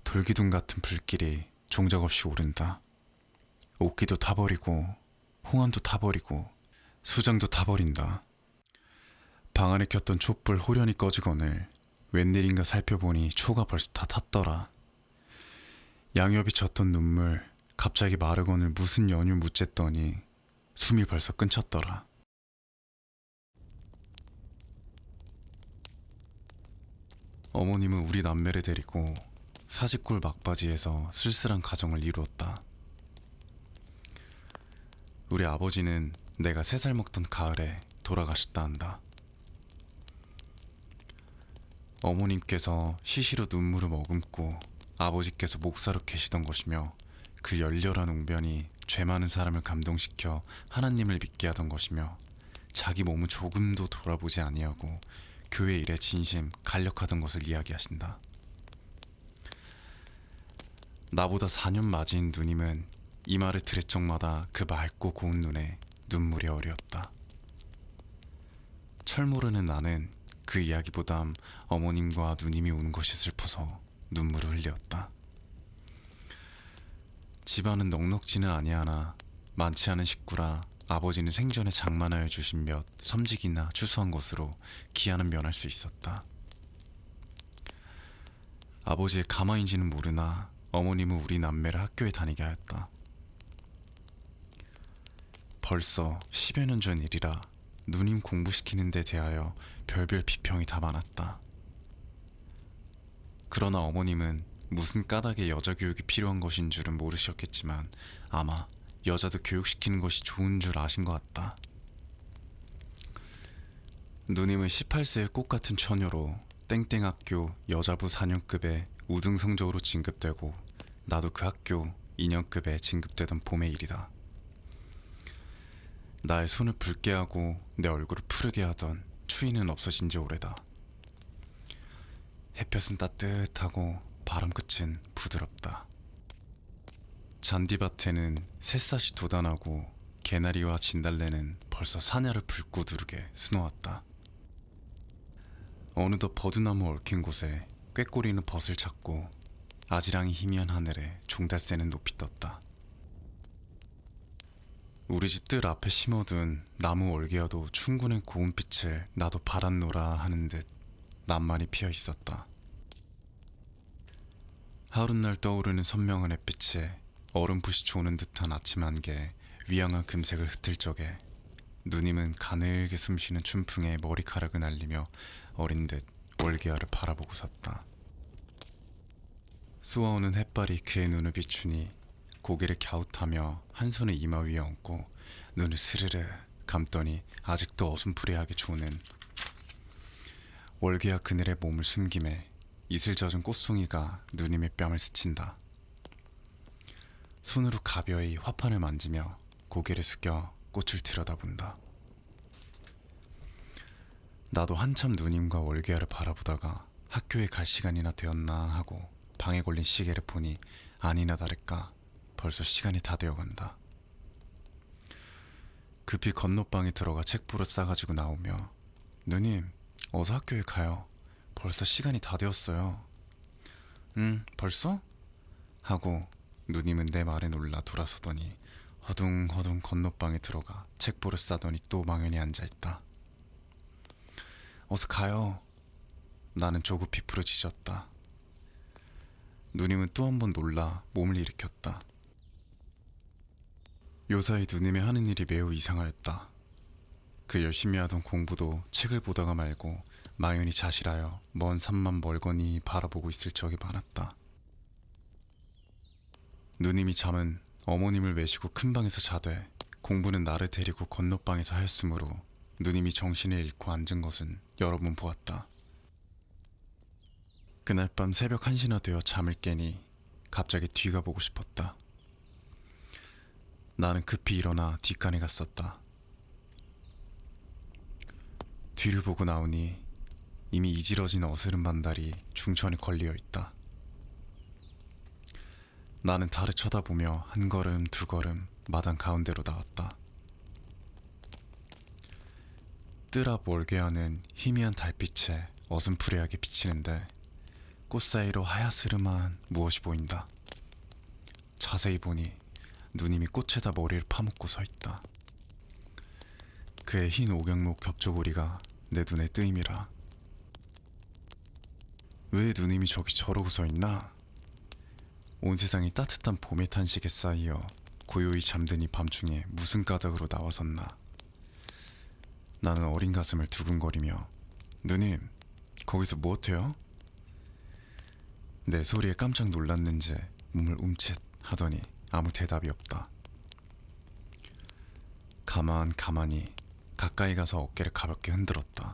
돌기둥 같은 불길이 종작없이 오른다. 옥기도 타버리고 홍안도 타버리고 수장도 타버린다. 방 안에 켰던 촛불 호련히 꺼지거늘 웬일인가 살펴보니 초가 벌써 다 탔더라. 양옆이 젖던 눈물 갑자기 마르거늘 무슨 연유 묻쨌더니 숨이 벌써 끊쳤더라. 어머님은 우리 남매를 데리고 사직골 막바지에서 쓸쓸한 가정을 이루었다. 우리 아버지는 내가 3살 먹던 가을에 돌아가셨다 한다. 어머님께서 시시로 눈물을 머금고 아버지께서 목사로 계시던 것이며 그 열렬한 웅변이 죄 많은 사람을 감동시켜 하나님을 믿게 하던 것이며 자기 몸은 조금도 돌아보지 아니하고 교회 일에 진심 간력하던 것을 이야기하신다. 나보다 4년 맞이인 누님은 이 말을 들을 적마다 그 맑고 고운 눈에 눈물이 어렸다. 철 모르는 나는 그 이야기보담 어머님과 누님이 우는 것이 슬퍼서 눈물을 흘렸다. 집안은 넉넉지는 아니하나 많지 않은 식구라 아버지는 생전에 장만하여 주신 몇 섬직이나 추수한 것으로 기한은 면할 수 있었다. 아버지의 가마인지는 모르나 어머님은 우리 남매를 학교에 다니게 하였다. 벌써 10여 년 전 일이라 누님 공부시키는 데 대하여 별별 비평이 다 많았다. 그러나 어머님은 무슨 까닭에 여자 교육이 필요한 것인 줄은 모르셨겠지만 아마 여자도 교육시키는 것이 좋은 줄 아신 것 같다. 누님은 18세의 꽃같은 처녀로 땡땡학교 여자부 4년급에 우등 성적으로 진급되고 나도 그 학교 2년급에 진급되던 봄의 일이다. 나의 손을 붉게 하고 내 얼굴을 푸르게 하던 추위는 없어진 지 오래다. 햇볕은 따뜻하고 바람 끝은 부드럽다. 잔디밭에는 새싹이 돋아나고 개나리와 진달래는 벌써 사냐를 붉고 누르게 수놓았다. 어느덧 버드나무 얽힌 곳에 꾀꼬리는 벗을 찾고 아지랑이 희미한 하늘에 종달새는 높이 떴다. 우리 집 뜰 앞에 심어둔 나무 월계와도 충분한 고운 빛을 나도 바랐노라 하는 듯 낱말이 피어 있었다. 하룻날 떠오르는 선명한 햇빛에 얼음붓이 조는 듯한 아침 안개에 위양한 금색을 흩을 적에 누님은 가늘게 숨쉬는 춘풍에 머리카락을 날리며 어린 듯 월계화를 바라보고 섰다. 쏘아오는 햇발이 그의 눈을 비추니 고개를 갸웃하며 한 손을 이마 위에 얹고 눈을 스르르 감더니 아직도 어슴푸레하게 조는 월계화 그늘에 몸을 숨김에 이슬 젖은 꽃송이가 누님의 뺨을 스친다. 손으로 가벼이 화판을 만지며 고개를 숙여 꽃을 들여다본다. 나도 한참 누님과 월계화를 바라보다가 학교에 갈 시간이나 되었나 하고 방에 걸린 시계를 보니 아니나 다를까 벌써 시간이 다 되어간다. 급히 건너방에 들어가 책보를 싸가지고 나오며 누님, 어서 학교에 가요. 벌써 시간이 다 되었어요. 벌써? 하고 누님은 내 말에 놀라 돌아서더니 허둥허둥 건너방에 들어가 책보를 싸더니 또 망연히 앉아있다. 어서 가요. 나는 조급히 부르짖었다. 누님은 또 한 번 놀라 몸을 일으켰다. 요사이 누님의 하는 일이 매우 이상하였다. 그 열심히 하던 공부도 책을 보다가 말고 망연히 자실하여 먼 산만 멀거니 바라보고 있을 적이 많았다. 누님이 잠은 어머님을 외시고 큰 방에서 자되 공부는 나를 데리고 건너방에서 하였으므로 누님이 정신을 잃고 앉은 것은 여러 번 보았다. 그날 밤 새벽 1시나 되어 잠을 깨니 갑자기 뒤가 보고 싶었다. 나는 급히 일어나 뒷간에 갔었다. 뒤를 보고 나오니 이미 이지러진 어스름 반달이 중천에 걸려 있다. 나는 달을 쳐다보며 한 걸음 두 걸음 마당 가운데로 나왔다. 뜰 앞 월계하는 희미한 달빛에 어슴푸레하게 비치는데 꽃 사이로 하야스름한 무엇이 보인다. 자세히 보니 누님이 꽃에다 머리를 파묻고 서 있다. 그의 흰 옥양목 겹조고리가 내 눈에 뜨임이라. 왜 누님이 저기 저러고 서 있나? 온 세상이 따뜻한 봄의 탄식에 쌓이어 고요히 잠든 이 밤중에 무슨 까닭으로 나와섰나. 나는 어린 가슴을 두근거리며 누님, 거기서 무엇해요? 내 소리에 깜짝 놀랐는지 몸을 움칫 하더니 아무 대답이 없다. 가만히 가까이 가서 어깨를 가볍게 흔들었다.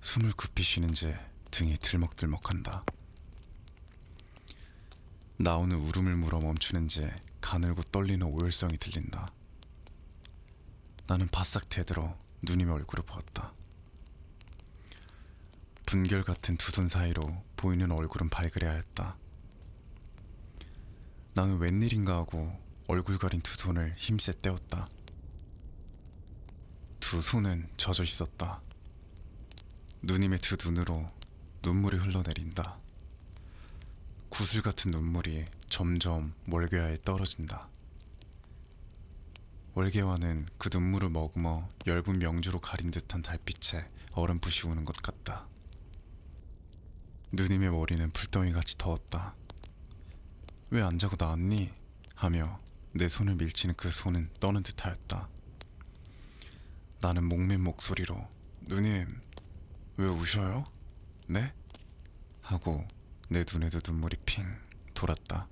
숨을 깊이 쉬는지 등이 들먹들먹한다. 나오는 울음을 물어 멈추는지 가늘고 떨리는 오열성이 들린다. 나는 바싹 대들어 누님의 얼굴을 보았다. 분결 같은 두 손 사이로 보이는 얼굴은 발그레 하였다. 나는 웬일인가 하고 얼굴 가린 두 손을 힘세 떼었다. 두 손은 젖어 있었다. 누님의 두 눈으로 눈물이 흘러내린다. 구슬 같은 눈물이 점점 월계화에 떨어진다. 월계화는 그 눈물을 머금어 엷은 명주로 가린 듯한 달빛에 어렴풋이 우는 것 같다. 누님의 머리는 불덩이같이 더웠다. 왜 안 자고 나왔니? 하며 내 손을 밀치는 그 손은 떠는 듯하였다. 나는 목맨 목소리로 누님, 왜 우셔요? 네? 하고 내 눈에도 눈물이 핑 돌았다.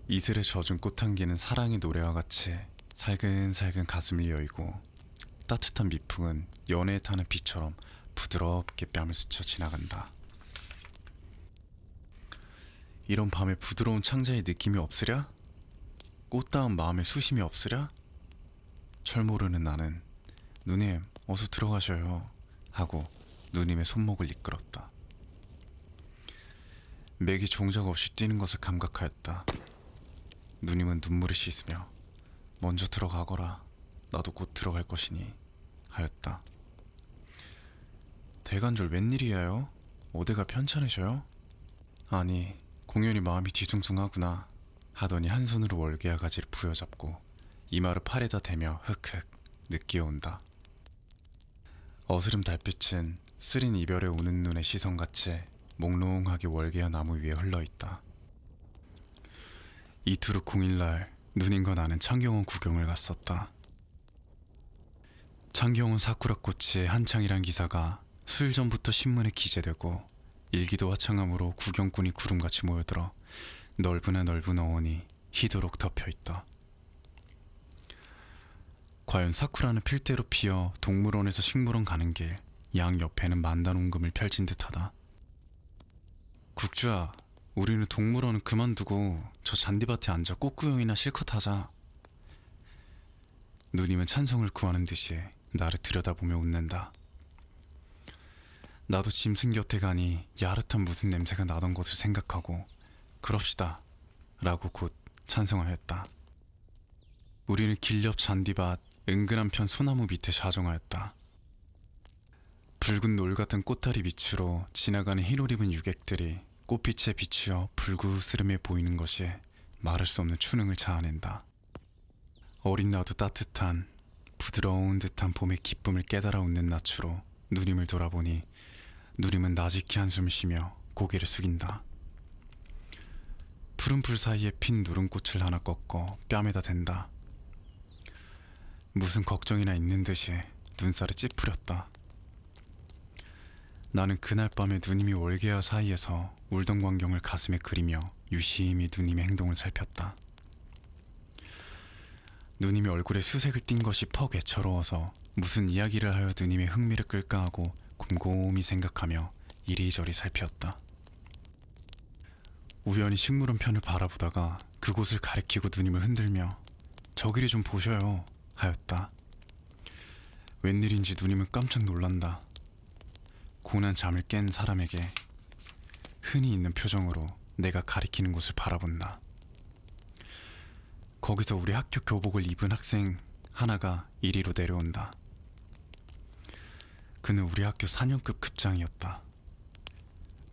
이슬에 젖은 꽃향기는 사랑의 노래와 같이 살근살근 가슴을 여의고 따뜻한 미풍은 연애에 타는 비처럼 부드럽게 뺨을 스쳐 지나간다. 이런 밤에 부드러운 창자의 느낌이 없으랴? 꽃다운 마음의 수심이 없으랴? 철 모르는 나는 누님 어서 들어가셔요 하고 누님의 손목을 이끌었다. 맥이 종작 없이 뛰는 것을 감각하였다. 누님은 눈물을 씻으며 먼저 들어가거라, 나도 곧 들어갈 것이니 하였다. 대관절 웬일이에요? 어디가 편찮으셔요? 아니 공연히 마음이 뒤숭숭하구나 하더니 한 손으로 월계화 가지를 부여잡고 이마를 팔에다 대며 흑흑 느끼어온다. 어스름 달빛은 쓰린 이별에 우는 눈의 시선같이 몽롱하게 월계화 나무 위에 흘러있다. 이투르 공일날 누님과 나는 창경원 구경을 갔었다. 창경원 사쿠라꽃이 한창이란 기사가 수일 전부터 신문에 기재되고 일기도 화창함으로 구경꾼이 구름같이 모여들어 넓으나 넓은 어원이 희도록 덮여있다. 과연 사쿠라는 필대로 피어 동물원에서 식물원 가는 길 양 옆에는 만단홍금을 펼친 듯하다. 국주야, 우리는 동물원은 그만두고 저 잔디밭에 앉아 꽃구경이나 실컷 하자. 누님은 찬성을 구하는 듯이 나를 들여다보며 웃는다. 나도 짐승 곁에 가니 야릇한 무슨 냄새가 나던 것을 생각하고 그럽시다 라고 곧 찬성하였다. 우리는 길 옆 잔디밭 은근 한편 소나무 밑에 좌정하였다. 붉은 놀 같은 꽃다리 밑으로 지나가는 흰옷 입은 유객들이 꽃빛에 비추어 불구스름해 보이는 것이 말할 수 없는 추능을 자아낸다. 어린 나도 따뜻한 부드러운 듯한 봄의 기쁨을 깨달아 웃는 낯으로 누님을 돌아보니 누님은 나직히 한숨을 쉬며 고개를 숙인다. 푸른 풀 사이에 핀 누름꽃을 하나 꺾어 뺨에다 댄다. 무슨 걱정이나 있는 듯이 눈살을 찌푸렸다. 나는 그날 밤에 누님이 월계와 사이에서 울던 광경을 가슴에 그리며 유심히 누님의 행동을 살폈다. 누님이 얼굴에 수색을 띤 것이 퍽 애처로워서 무슨 이야기를 하여 누님의 흥미를 끌까 하고 곰곰이 생각하며 이리저리 살피었다. 우연히 식물원 편을 바라보다가 그곳을 가리키고 누님을 흔들며 저기를 좀 보셔요 하였다. 웬일인지 누님은 깜짝 놀란다. 고난 잠을 깬 사람에게 흔히 있는 표정으로 내가 가리키는 곳을 바라본다. 거기서 우리 학교 교복을 입은 학생 하나가 이리로 내려온다. 그는 우리 학교 4년급 급장이었다.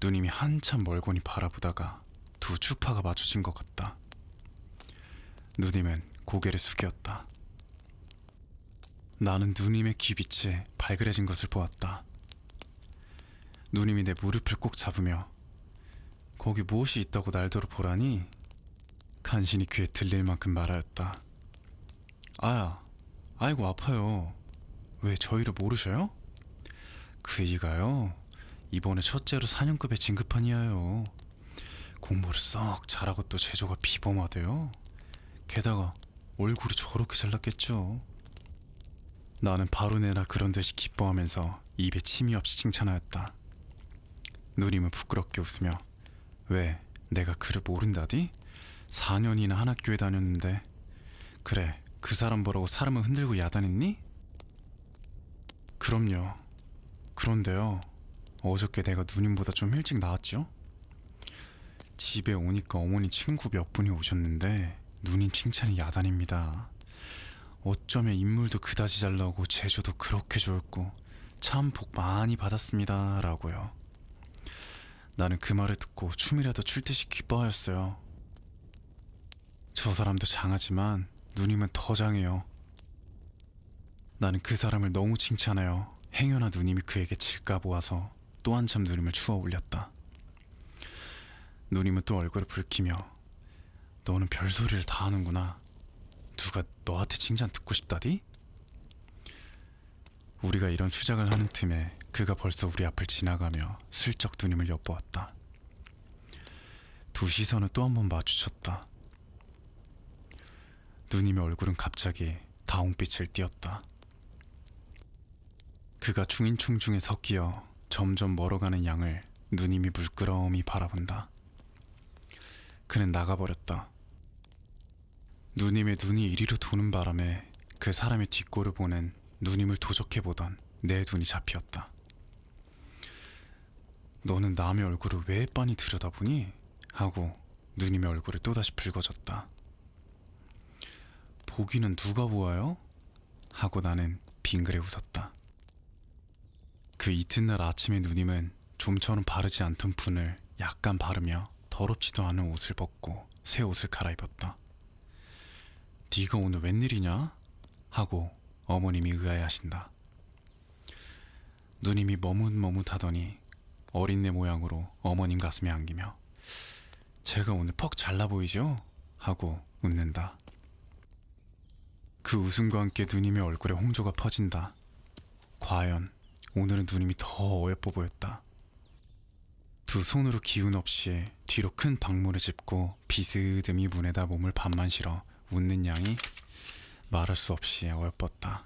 누님이 한참 멀거니 바라보다가 두 추파가 마주친 것 같다. 누님은 고개를 숙였다. 나는 누님의 귀빛에 발그레진 것을 보았다. 누님이 내 무릎을 꼭 잡으며 거기 무엇이 있다고 날더러 보라니 간신히 귀에 들릴 만큼 말하였다. 아이고 아파요. 왜 저희를 모르셔요? 그이가요 이번에 첫째로 4년급에 진급한 이하요. 공부를 썩 잘하고 또 재주가 비범하대요. 게다가 얼굴이 저렇게 잘났겠죠. 나는 바로 내나 그런 듯이 기뻐하면서 입에 침이 없이 칭찬하였다. 누님은 부끄럽게 웃으며 왜 내가 그를 모른다디? 4년이나 한 학교에 다녔는데 그래 그 사람 보라고 사람을 흔들고 야단했니? 그럼요. 그런데요 어저께 내가 누님보다 좀 일찍 나왔죠? 집에 오니까 어머니 친구 몇 분이 오셨는데 누님 칭찬이 야단입니다. 어쩌면 인물도 그다지 잘 나오고 재주도 그렇게 좋았고 참 복 많이 받았습니다 라고요. 나는 그 말을 듣고 춤이라도 출 듯이 기뻐하였어요. 저 사람도 장하지만 누님은 더 장해요. 나는 그 사람을 너무 칭찬하여 행여나 누님이 그에게 질까 보아서 또 한참 누님을 추어 올렸다. 누님은 또 얼굴을 붉히며 너는 별소리를 다 하는구나. 누가 너한테 칭찬 듣고 싶다디? 우리가 이런 수작을 하는 틈에 그가 벌써 우리 앞을 지나가며 슬쩍 누님을 엿보았다. 두 시선을 또 한 번 마주쳤다. 누님의 얼굴은 갑자기 다홍빛을 띠었다. 그가 중인충 중에 섞여 점점 멀어가는 양을 누님이 물끄러미 바라본다. 그는 나가버렸다. 누님의 눈이 이리로 도는 바람에 그 사람의 뒷골을 보는 누님을 도적해보던 내 눈이 잡히었다. 너는 남의 얼굴을 왜 빤히 들여다보니? 하고 누님의 얼굴이 또다시 붉어졌다. 보기는 누가 보아요? 하고 나는 빙그레 웃었다. 그 이튿날 아침에 누님은 좀처럼 바르지 않던 푼을 약간 바르며 더럽지도 않은 옷을 벗고 새 옷을 갈아입었다. 네가 오늘 웬일이냐? 하고 어머님이 의아해하신다. 누님이 머뭇머뭇하더니 어린애 모양으로 어머님 가슴에 안기며 제가 오늘 퍽 잘나 보이죠? 하고 웃는다. 그 웃음과 함께 누님의 얼굴에 홍조가 퍼진다. 과연 오늘은 누님이 더 어여뻐 보였다. 두 손으로 기운 없이 뒤로 큰 방문을 짚고 비스듬히 문에다 몸을 반만 실어 웃는 양이 말할 수 없이 어여뻤다.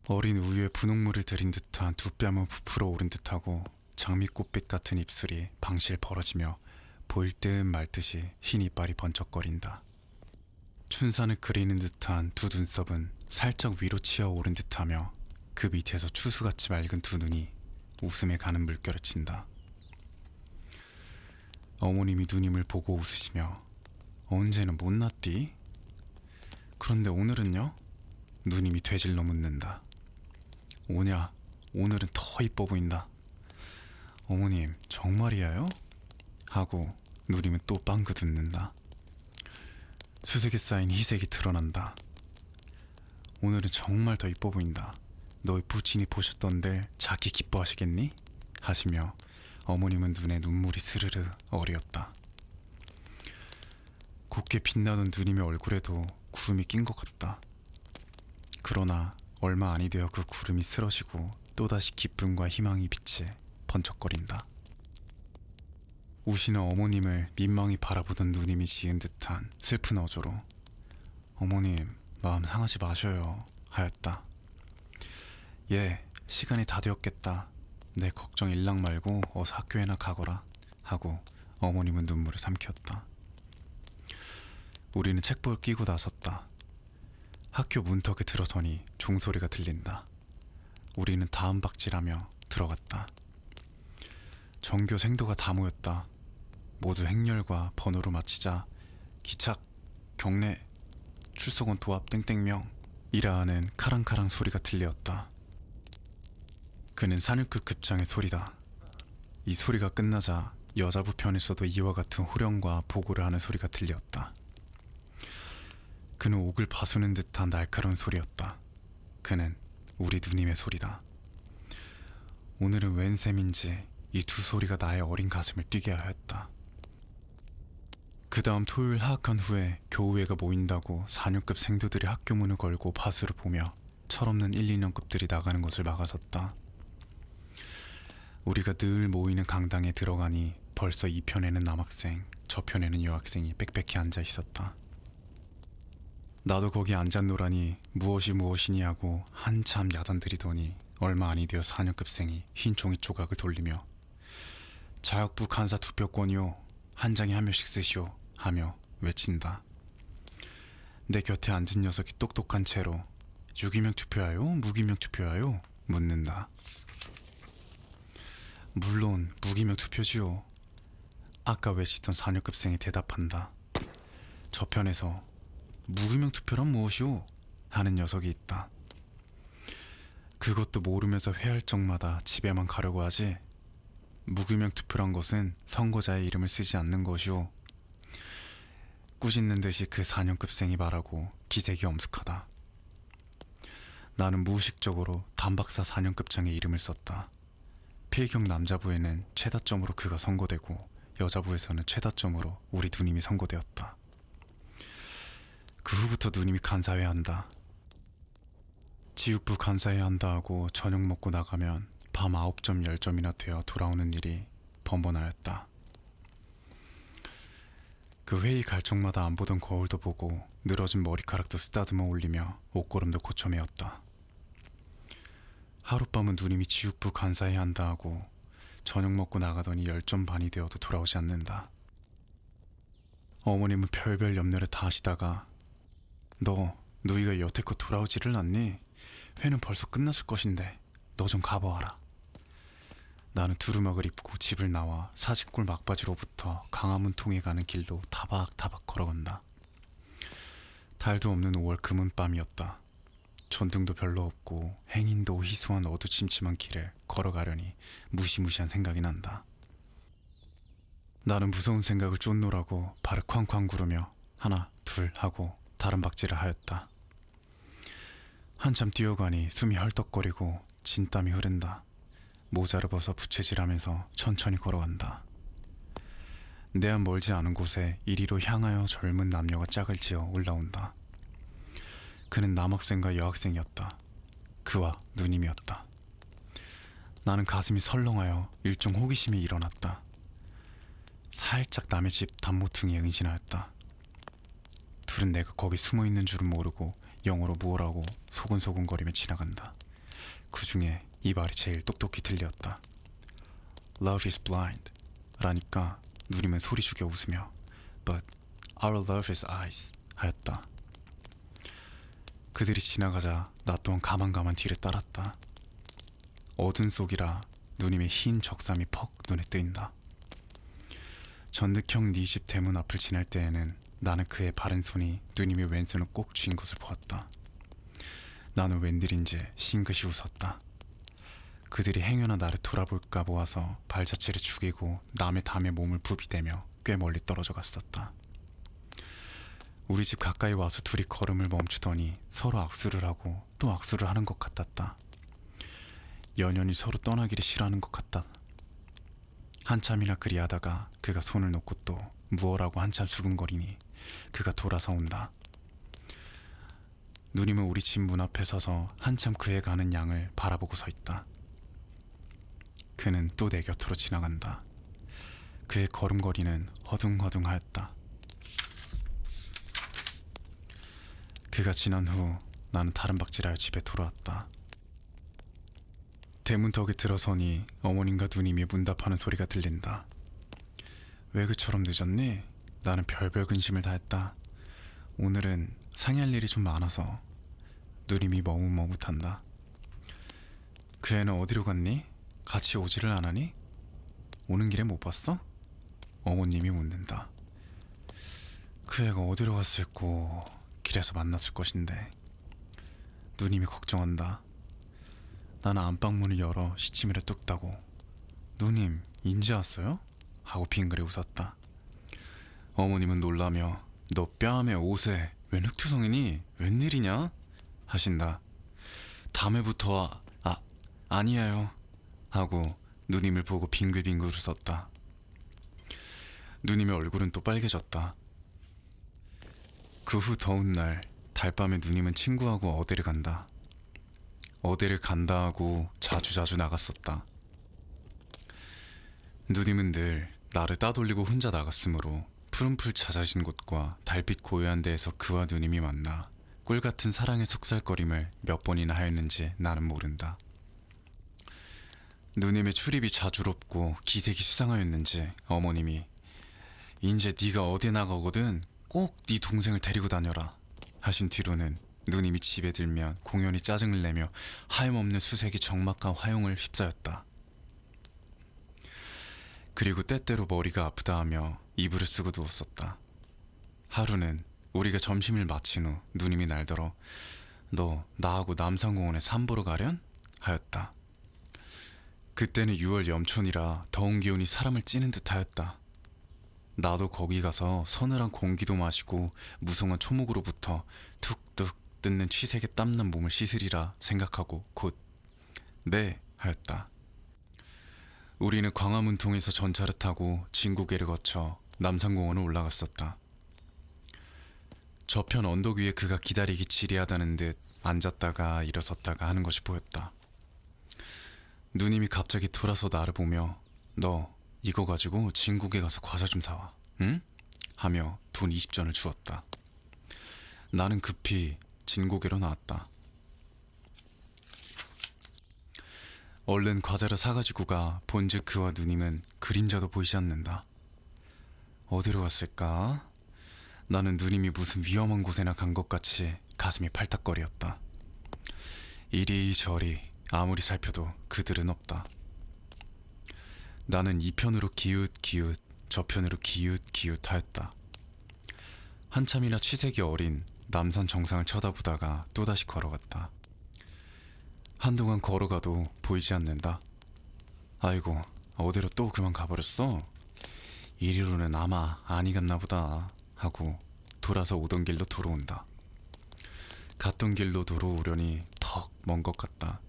어린 우유에 분홍물을 들인 듯한 두 뺨은 부풀어 오른 듯하고 장미꽃빛 같은 입술이 방실 벌어지며 보일 듯 말 듯이 흰 이빨이 번쩍거린다. 춘산을 그리는 듯한 두 눈썹은 살짝 위로 치어 오른 듯하며 그 밑에서 추수같이 맑은 두 눈이 웃음에 가는 물결을 친다. 어머님이 누님을 보고 웃으시며 언제는 못났디? 그런데 오늘은요? 누님이 되질러 묻는다. 오냐? 오늘은 더 이뻐 보인다. 어머님 정말이에요? 하고 누님은 또 빵긋 웃는다. 수색에 쌓인 희색이 드러난다. 오늘은 정말 더 이뻐 보인다. 너희 부친이 보셨던데 자기 기뻐하시겠니? 하시며 어머님은 눈에 눈물이 스르르 어리었다. 곱게 빛나던 누님의 얼굴에도 구름이 낀 것 같다. 그러나 얼마 아니 되어 그 구름이 쓰러지고 또다시 기쁨과 희망이 빛에 번쩍거린다. 우시는 어머님을 민망히 바라보던 누님이 지은 듯한 슬픈 어조로 어머님 마음 상하지 마셔요 하였다. 예, 시간이 다 되었겠다. 내 걱정 일랑 말고 어서 학교에나 가거라 하고 어머님은 눈물을 삼켰다. 우리는 책벌 끼고 나섰다. 학교 문턱에 들어서니 종소리가 들린다. 우리는 다음 박질하며 들어갔다. 전교 생도가 다 모였다. 모두 행렬과 번호로 마치자 기착, 경례, 출석원 도합 땡땡명 이라 하는 카랑카랑 소리가 들렸다. 그는 산유급 급장의 소리다. 이 소리가 끝나자 여자부 편에서도 이와 같은 호령과 보고를 하는 소리가 들렸다. 그는 옥을 바수는 듯한 날카로운 소리였다. 그는 우리 누님의 소리다. 오늘은 웬 셈인지 이 두 소리가 나의 어린 가슴을 뛰게 하였다. 그 다음 토요일 하악한 후에 교우회가 모인다고 4년급 생도들이 학교 문을 걸고 바수를 보며 철없는 1, 2년급들이 나가는 것을 막아섰다. 우리가 늘 모이는 강당에 들어가니 벌써 이 편에는 남학생, 저 편에는 여학생이 빽빽히 앉아 있었다. 나도 거기 앉았노라니 무엇이 무엇이니 하고 한참 야단들이더니 얼마 아니 되어 4년급생이 흰 종이 조각을 돌리며 자역부 간사 투표권이요, 한 장에 한 명씩 쓰시오 하며 외친다. 내 곁에 앉은 녀석이 똑똑한 채로 유기명 투표하요? 무기명 투표하요? 묻는다. 물론 무기명 투표지요. 아까 외치던 4년급생이 대답한다. 저편에서 무기명 투표란 무엇이오? 하는 녀석이 있다. 그것도 모르면서 회할 적마다 집에만 가려고 하지. 무기명 투표란 것은 선거자의 이름을 쓰지 않는 것이오. 꾸짖는 듯이 그 4년급생이 말하고 기색이 엄숙하다. 나는 무의식적으로 담박사 4년급장의 이름을 썼다. 필경 남자부에는 최다점으로 그가 선고되고 여자부에서는 최다점으로 우리 누님이 선고되었다. 그 후부터 누님이 간사해야 한다. 지육부 간사해야 한다 하고 저녁 먹고 나가면 밤 9점 10점이나 되어 돌아오는 일이 번번하였다. 그 회의 갈 적마다 안 보던 거울도 보고 늘어진 머리카락도 쓰다듬어 올리며 옷걸음도 고쳐매었다. 하룻밤은 누님이 지육부 간사해야 한다 하고 저녁 먹고 나가더니 10점 반이 되어도 돌아오지 않는다. 어머님은 별별 염려를 다 하시다가 너 누이가 여태껏 돌아오지를 않니? 회는 벌써 끝났을 것인데 너 좀 가보아라. 나는 두루마기를 입고 집을 나와 사직골 막바지로부터 강화문 통에 가는 길도 타박타박 걸어간다. 달도 없는 5월 금은밤이었다. 전등도 별로 없고 행인도 희소한 어두침침한 길을 걸어가려니 무시무시한 생각이 난다. 나는 무서운 생각을 쫓노라고 발을 쾅쾅 구르며 하나 둘 하고 다른 박질을 하였다. 한참 뛰어가니 숨이 헐떡거리고 진땀이 흐른다. 모자를 벗어 부채질하면서 천천히 걸어간다. 내 앞 멀지 않은 곳에 이리로 향하여 젊은 남녀가 짝을 지어 올라온다. 그는 남학생과 여학생이었다. 그와 누님이었다. 나는 가슴이 설렁하여 일종 호기심이 일어났다. 살짝 남의 집 단모퉁이에 은신하였다. 둘은 내가 거기 숨어있는 줄은 모르고 영어로 무엇라고 소곤소곤거리며 지나간다. 그 중에 이 말이 제일 똑똑히 들렸다. Love is blind 라니까 누님은 소리 죽여 웃으며 But our love is eyes 하였다. 그들이 지나가자 나 또한 가만가만 뒤를 따랐다. 어둠 속이라 누님의 흰 적삼이 퍽 눈에 뜨인다. 전득형 네 집 대문 앞을 지날 때에는 나는 그의 바른 손이 누님의 왼손을 꼭 쥔 것을 보았다. 나는 웬일인지 싱긋이 웃었다. 그들이 행여나 나를 돌아볼까 보아서 발자취를 죽이고 남의 담에 몸을 부비대며 꽤 멀리 떨어져 갔었다. 우리 집 가까이 와서 둘이 걸음을 멈추더니 서로 악수를 하고 또 악수를 하는 것 같았다. 연연히 서로 떠나기를 싫어하는 것 같다. 한참이나 그리하다가 그가 손을 놓고 또 무엇라고 한참 수근거리니 그가 돌아서 온다. 누님은 우리 집 문 앞에 서서 한참 그의 가는 양을 바라보고 서 있다. 그는 또 내 곁으로 지나간다. 그의 걸음걸이는 허둥허둥하였다. 그가 지난 후 나는 다른 박질하여 집에 돌아왔다. 대문턱에 들어서니 어머님과 누님이 문답하는 소리가 들린다. 왜 그처럼 늦었니? 나는 별별 근심을 다했다. 오늘은 상의할 일이 좀 많아서. 누님이 머뭇머뭇한다. 그 애는 어디로 갔니? 같이 오지를 않으니? 오는 길에 못 봤어? 어머님이 묻는다. 그 애가 어디로 갔을꼬? 길에서 만났을 것인데. 누님이 걱정한다. 나는 안방문을 열어 시치미를 뚝 따고 누님 인제 왔어요? 하고 빙그레 웃었다. 어머님은 놀라며 너 뺨에 옷에 왜 흑투성이니? 웬일이냐? 하신다. 다음에부터 아니에요 하고 누님을 보고 빙글빙글 웃었다. 누님의 얼굴은 또 빨개졌다. 그 후 더운 날 달밤에 누님은 친구하고 어디를 간다. 어디를 간다 하고 자주자주 나갔었다. 누님은 늘 나를 따돌리고 혼자 나갔으므로 푸른풀 잦아진 곳과 달빛 고요한 데에서 그와 누님이 만나 꿀같은 사랑의 속살거림을 몇 번이나 하였는지 나는 모른다. 누님의 출입이 자주롭고 기색이 수상하였는지 어머님이 인제 네가 어디 나가거든 꼭 네 동생을 데리고 다녀라 하신 뒤로는 누님이 집에 들면 공연히 짜증을 내며 하염없는 수색이 적막한 화용을 휩싸였다. 그리고 때때로 머리가 아프다 하며 이불을 쓰고 누웠었다. 하루는 우리가 점심을 마친 후 누님이 날더러 너 나하고 남산공원에 산보러 가련? 하였다. 그때는 6월 염촌이라 더운 기운이 사람을 찌는 듯 하였다. 나도 거기 가서 서늘한 공기도 마시고 무성한 초목으로부터 툭툭 뜯는 취색에 땀난 몸을 씻으리라 생각하고 곧 네 하였다. 우리는 광화문통에서 전차를 타고 진고개를 거쳐 남산공원을 올라갔었다. 저편 언덕 위에 그가 기다리기 지리하다는 듯 앉았다가 일어섰다가 하는 것이 보였다. 누님이 갑자기 돌아서 나를 보며 너 이거 가지고 진국에 가서 과자 좀 사와, 응? 하며 돈 20전을 주었다. 나는 급히 진고개로 나왔다. 얼른 과자를 사가지고 가 본즉 그와 누님은 그림자도 보이지 않는다. 어디로 갔을까? 나는 누님이 무슨 위험한 곳에나 간 것 같이 가슴이 팔딱거렸다. 이리저리 아무리 살펴도 그들은 없다. 나는 이편으로 기웃기웃 저편으로 기웃기웃 하였다. 한참이나 취색이 어린 남산 정상을 쳐다보다가 또다시 걸어갔다. 한동안 걸어가도 보이지 않는다. 아이고 어디로 또 그만 가버렸어? 이리로는 아마 아니 갔나 보다 하고 돌아서 오던 길로 돌아온다. 갔던 길로 돌아오려니 퍽 먼 것 같다.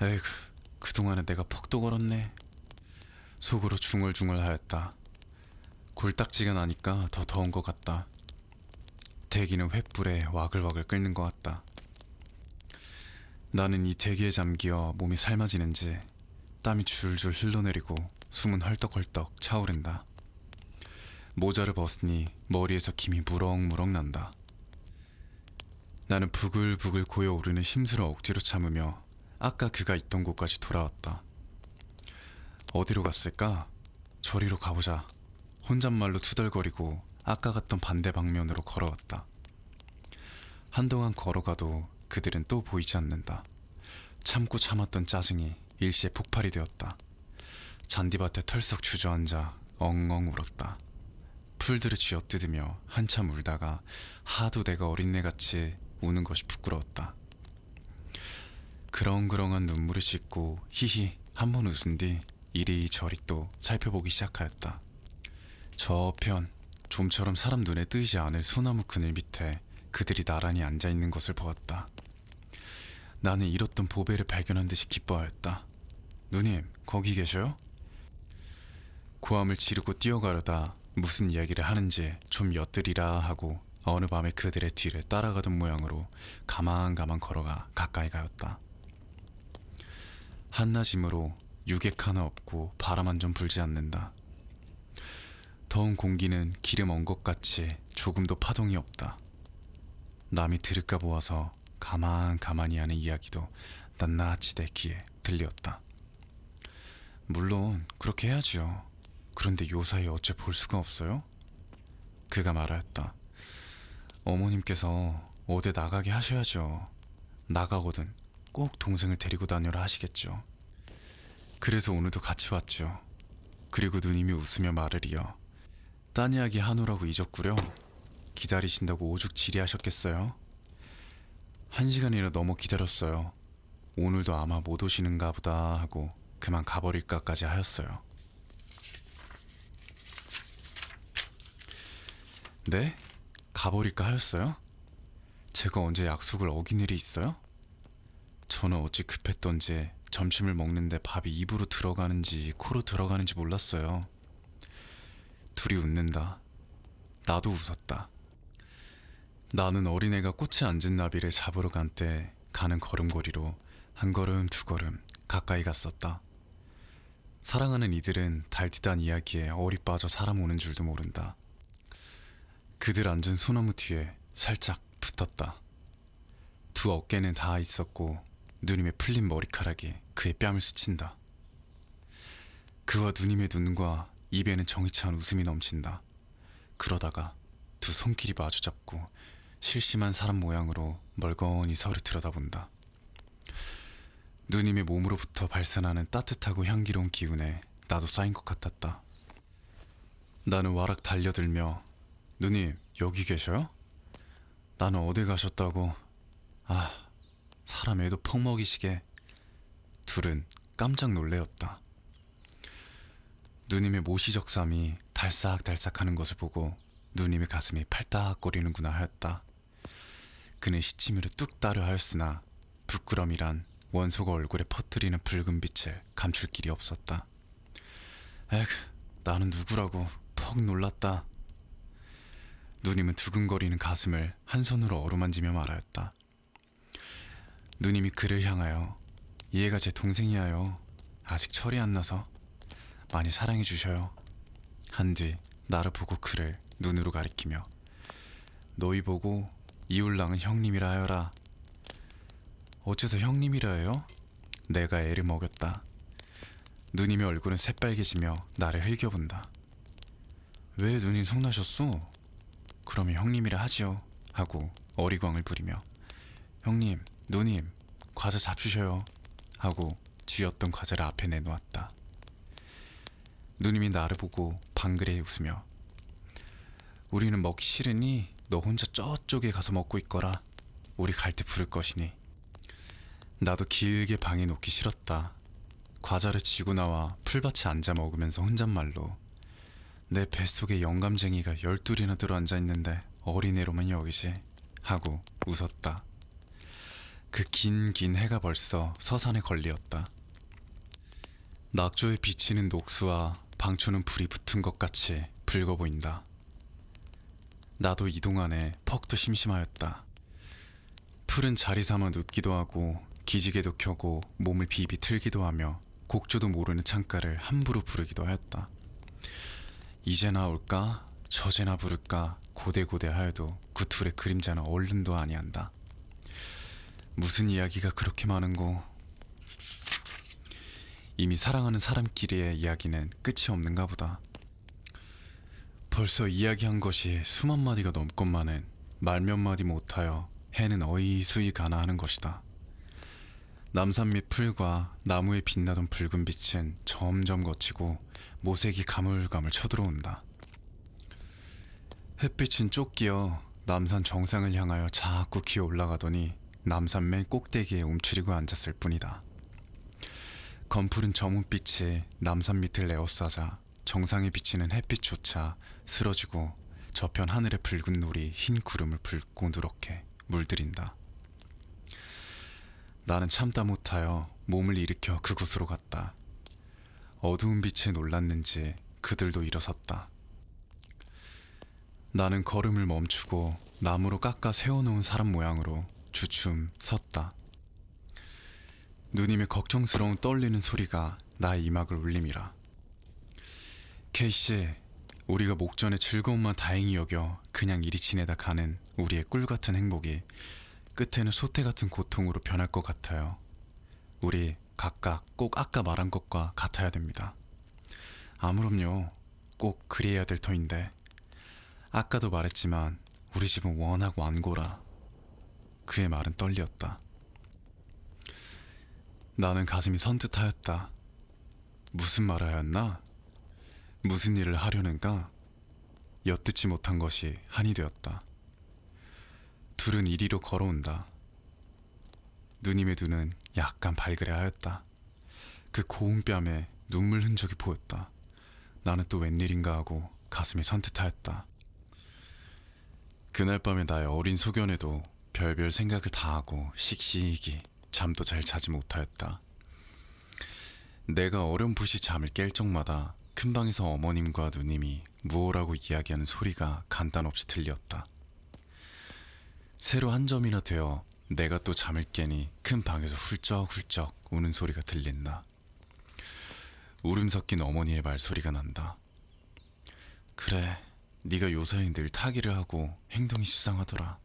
에이구 그동안에 내가 퍽도 걸었네. 속으로 중얼중얼하였다. 골딱지가 나니까 더 더운 것 같다. 대기는 횃불에 와글와글 끓는 것 같다. 나는 이 대기에 잠기어 몸이 삶아지는지 땀이 줄줄 흘러내리고 숨은 헐떡헐떡 차오른다. 모자를 벗으니 머리에서 김이 무럭무럭 난다. 나는 부글부글 고여오르는 심술을 억지로 참으며 아까 그가 있던 곳까지 돌아왔다. 어디로 갔을까? 저리로 가보자. 혼잣말로 투덜거리고 아까 갔던 반대 방면으로 걸어왔다. 한동안 걸어가도 그들은 또 보이지 않는다. 참고 참았던 짜증이 일시에 폭발이 되었다. 잔디밭에 털썩 주저앉아 엉엉 울었다. 풀들을 쥐어뜯으며 한참 울다가 하도 내가 어린애같이 우는 것이 부끄러웠다. 그렁그렁한 눈물을 씻고 히히 한 번 웃은 뒤 이리저리 또 살펴보기 시작하였다. 저편 좀처럼 사람 눈에 띄지 않을 소나무 그늘 밑에 그들이 나란히 앉아있는 것을 보았다. 나는 잃었던 보배를 발견한 듯이 기뻐하였다. 누님, 거기 계셔요? 고함을 지르고 뛰어가려다 무슨 이야기를 하는지 좀 엿들이라 하고 어느 밤에 그들의 뒤를 따라가던 모양으로 가만가만 걸어가 가까이 가였다. 한낮이므로 유객 하나 없고 바람 한 점 불지 않는다. 더운 공기는 기름 언 것 같이 조금도 파동이 없다. 남이 들을까 보아서 가만히 하는 이야기도 낱낱이 내 귀에 들렸다. 물론 그렇게 해야지요. 그런데 요사이 어째 볼 수가 없어요? 그가 말하였다. 어머님께서 어디 나가게 하셔야죠. 나가거든 꼭 동생을 데리고 다녀라 하시겠죠. 그래서 오늘도 같이 왔죠. 그리고 누님이 웃으며 말을 이어 딴 이야기 하노라고 잊었구려. 기다리신다고 오죽 지리하셨겠어요? 1시간이나 넘어 기다렸어요. 오늘도 아마 못 오시는가 보다 하고 그만 가버릴까까지 하였어요. 네? 가버릴까 하였어요? 제가 언제 약속을 어긴 일이 있어요? 저는 어찌 급했던지 점심을 먹는데 밥이 입으로 들어가는지 코로 들어가는지 몰랐어요. 둘이 웃는다. 나도 웃었다. 나는 어린애가 꽃에 앉은 나비를 잡으러 간 때 가는 걸음걸이로 한 걸음 두 걸음 가까이 갔었다. 사랑하는 이들은 달디단 이야기에 어리 빠져 사람 오는 줄도 모른다. 그들 앉은 소나무 뒤에 살짝 붙었다. 두 어깨는 닿아 있었고 누님의 풀린 머리카락이 그의 뺨을 스친다. 그와 누님의 눈과 입에는 정이 찬 웃음이 넘친다. 그러다가 두 손길이 마주잡고 실심한 사람 모양으로 멀거니 서로 들여다본다. 누님의 몸으로부터 발산하는 따뜻하고 향기로운 기운에 나도 쌓인 것 같았다. 나는 와락 달려들며 누님 여기 계셔요? 나는 어디 가셨다고. 아, 사람 애도 퍽 먹이시게. 둘은 깜짝 놀래었다. 누님의 모시적삼이 달싹달싹하는 것을 보고 누님의 가슴이 팔딱거리는구나 하였다. 그는 시치미를 뚝 따려 하였으나 부끄럼이란 원소가 얼굴에 퍼뜨리는 붉은 빛을 감출 길이 없었다. 에그, 나는 누구라고. 퍽 놀랐다. 누님은 두근거리는 가슴을 한 손으로 어루만지며 말하였다. 누님이 그를 향하여 얘가 제 동생이야요. 아직 철이 안 나서 많이 사랑해 주셔요. 한 뒤 나를 보고 그를 눈으로 가리키며 너희 보고 이울랑은 형님이라 하여라. 어째서 형님이라 해요? 내가 애를 먹였다. 누님의 얼굴은 새빨개지며 나를 흘겨본다. 왜 누님 속나셨소? 그러면 형님이라 하지요 하고 어리광을 부리며 형님, 누님, 과자 잡수셔요 하고 쥐었던 과자를 앞에 내놓았다. 누님이 나를 보고 방그레 웃으며 우리는 먹기 싫으니 너 혼자 저쪽에 가서 먹고 있거라. 우리 갈 때 부를 것이니. 나도 길게 방에 놓기 싫었다. 과자를 지고 나와 풀밭에 앉아 먹으면서 혼잣말로 내 뱃속에 영감쟁이가 12이나 들어앉아 있는데 어린애로만 여기지 하고 웃었다. 그 긴 해가 벌써 서산에 걸리었다. 낙조에 비치는 녹수와 방초는 불이 붙은 것 같이 붉어 보인다. 나도 이 동안에 퍽도 심심하였다. 풀은 자리 삼아 눕기도 하고 기지개도 켜고 몸을 비비 틀기도 하며 곡조도 모르는 창가를 함부로 부르기도 하였다. 이제나 올까 저제나 부를까 고대고대 하여도 그 둘의 그림자는 얼른도 아니한다. 무슨 이야기가 그렇게 많은고. 이미 사랑하는 사람끼리의 이야기는 끝이 없는가 보다. 벌써 이야기한 것이 수만 마디가 넘건만은 말 몇 마디 못하여 해는 어이수이 가나 하는 것이다. 남산 밑 풀과 나무에 빛나던 붉은 빛은 점점 걷히고 모색이 가물가물 쳐들어온다. 햇빛은 쫓기어 남산 정상을 향하여 자꾸 기어 올라가더니 남산 맨 꼭대기에 움츠리고 앉았을 뿐이다. 검푸른 저문빛이 남산 밑을 에워싸자 정상에 비치는 햇빛조차 쓰러지고 저편 하늘의 붉은 놀이 흰 구름을 붉고 누렇게 물들인다. 나는 참다 못하여 몸을 일으켜 그곳으로 갔다. 어두운 빛에 놀랐는지 그들도 일어섰다. 나는 걸음을 멈추고 나무로 깎아 세워놓은 사람 모양으로 주춤 섰다. 누님의 걱정스러운 떨리는 소리가 나의 이막을 울림이라. 케이씨, 우리가 목전의 즐거움만 다행히 여겨 그냥 이리 지내다 가는 우리의 꿀같은 행복이 끝에는 소태같은 고통으로 변할 것 같아요. 우리 각각 꼭 아까 말한 것과 같아야 됩니다. 아무럼요. 꼭 그리해야 될 터인데 아까도 말했지만 우리 집은 워낙 완고라. 그의 말은 떨리었다. 나는 가슴이 선뜻하였다. 무슨 말을 하였나? 무슨 일을 하려는가? 엿듣지 못한 것이 한이 되었다. 둘은 이리로 걸어온다. 누님의 눈은 약간 발그레 하였다. 그 고운 뺨에 눈물 흔적이 보였다. 나는 또 웬일인가 하고 가슴이 선뜻하였다. 그날 밤에 나의 어린 소견에도 별별 생각을 다 하고 씩씩이 잠도 잘 자지 못하였다. 내가 어렴풋이 잠을 깰 적마다 큰 방에서 어머님과 누님이 무엇라고 이야기하는 소리가 간단없이 들렸다. 새로 한 점이나 되어 내가 또 잠을 깨니 큰 방에서 훌쩍훌쩍 우는 소리가 들린다. 울음 섞인 어머니의 말소리가 난다. 그래, 네가 요사이 늘 타기를 하고 행동이 수상하더라.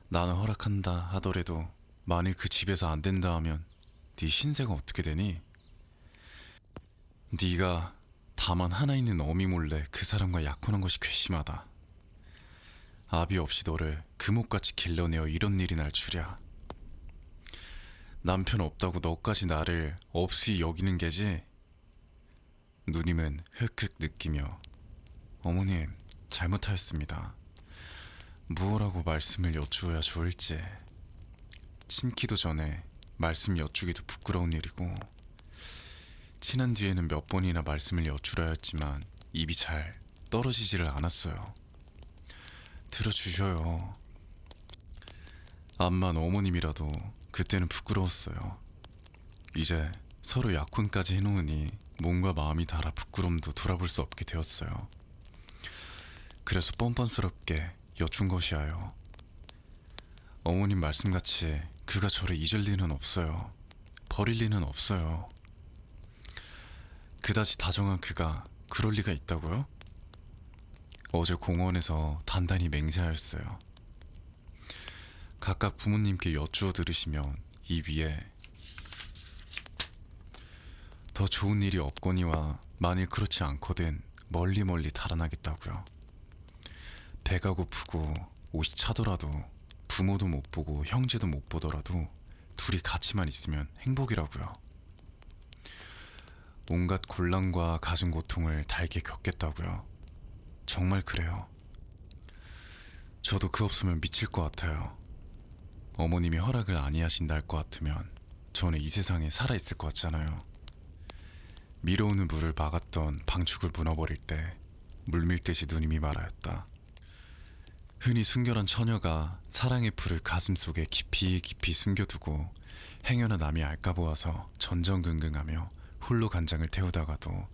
나는 허락한다 하더라도 만일 그 집에서 안 된다 하면 네 신세가 어떻게 되니? 네가 다만 하나 있는 어미 몰래 그 사람과 약혼한 것이 괘씸하다. 아비 없이 너를 금옥같이 길러내어 이런 일이 날 줄이야. 남편 없다고 너까지 나를 없이 여기는 게지? 누님은 흑흑 느끼며 어머님, 잘못하였습니다. 무엇라고 말씀을 여쭈어야 좋을지. 친기도 전에 말씀 여쭈기도 부끄러운 일이고 친한 뒤에는 몇 번이나 말씀을 여쭈려 했지만 입이 잘 떨어지지를 않았어요. 들어주셔요. 암만 어머님이라도 그때는 부끄러웠어요. 이제 서로 약혼까지 해놓으니 몸과 마음이 달아 부끄럼도 돌아볼 수 없게 되었어요. 그래서 뻔뻔스럽게 여쭌 것이야요. 어머님 말씀같이 그가 저를 잊을 리는 없어요. 버릴 리는 없어요. 그다지 다정한 그가 그럴 리가 있다고요? 어제 공원에서 단단히 맹세하였어요. 각각 부모님께 여쭈어 들으시면 이 위에 더 좋은 일이 없거니와 만일 그렇지 않거든 멀리 멀리 달아나겠다고요. 배가 고프고 옷이 차더라도 부모도 못 보고 형제도 못 보더라도 둘이 같이만 있으면 행복이라고요. 온갖 곤란과 가진 고통을 달게 겪겠다고요. 정말 그래요. 저도 그 없으면 미칠 것 같아요. 어머님이 허락을 아니하신다 할 것 같으면 저는 이 세상에 살아있을 것 같잖아요. 밀어오는 물을 막았던 방축을 무너버릴 때 물밀듯이 누님이 말하였다. 흔히 순결한 처녀가 사랑의 풀을 가슴속에 깊이 깊이 숨겨두고 행여나 남이 알까 보아서 전전긍긍하며 홀로 간장을 태우다가도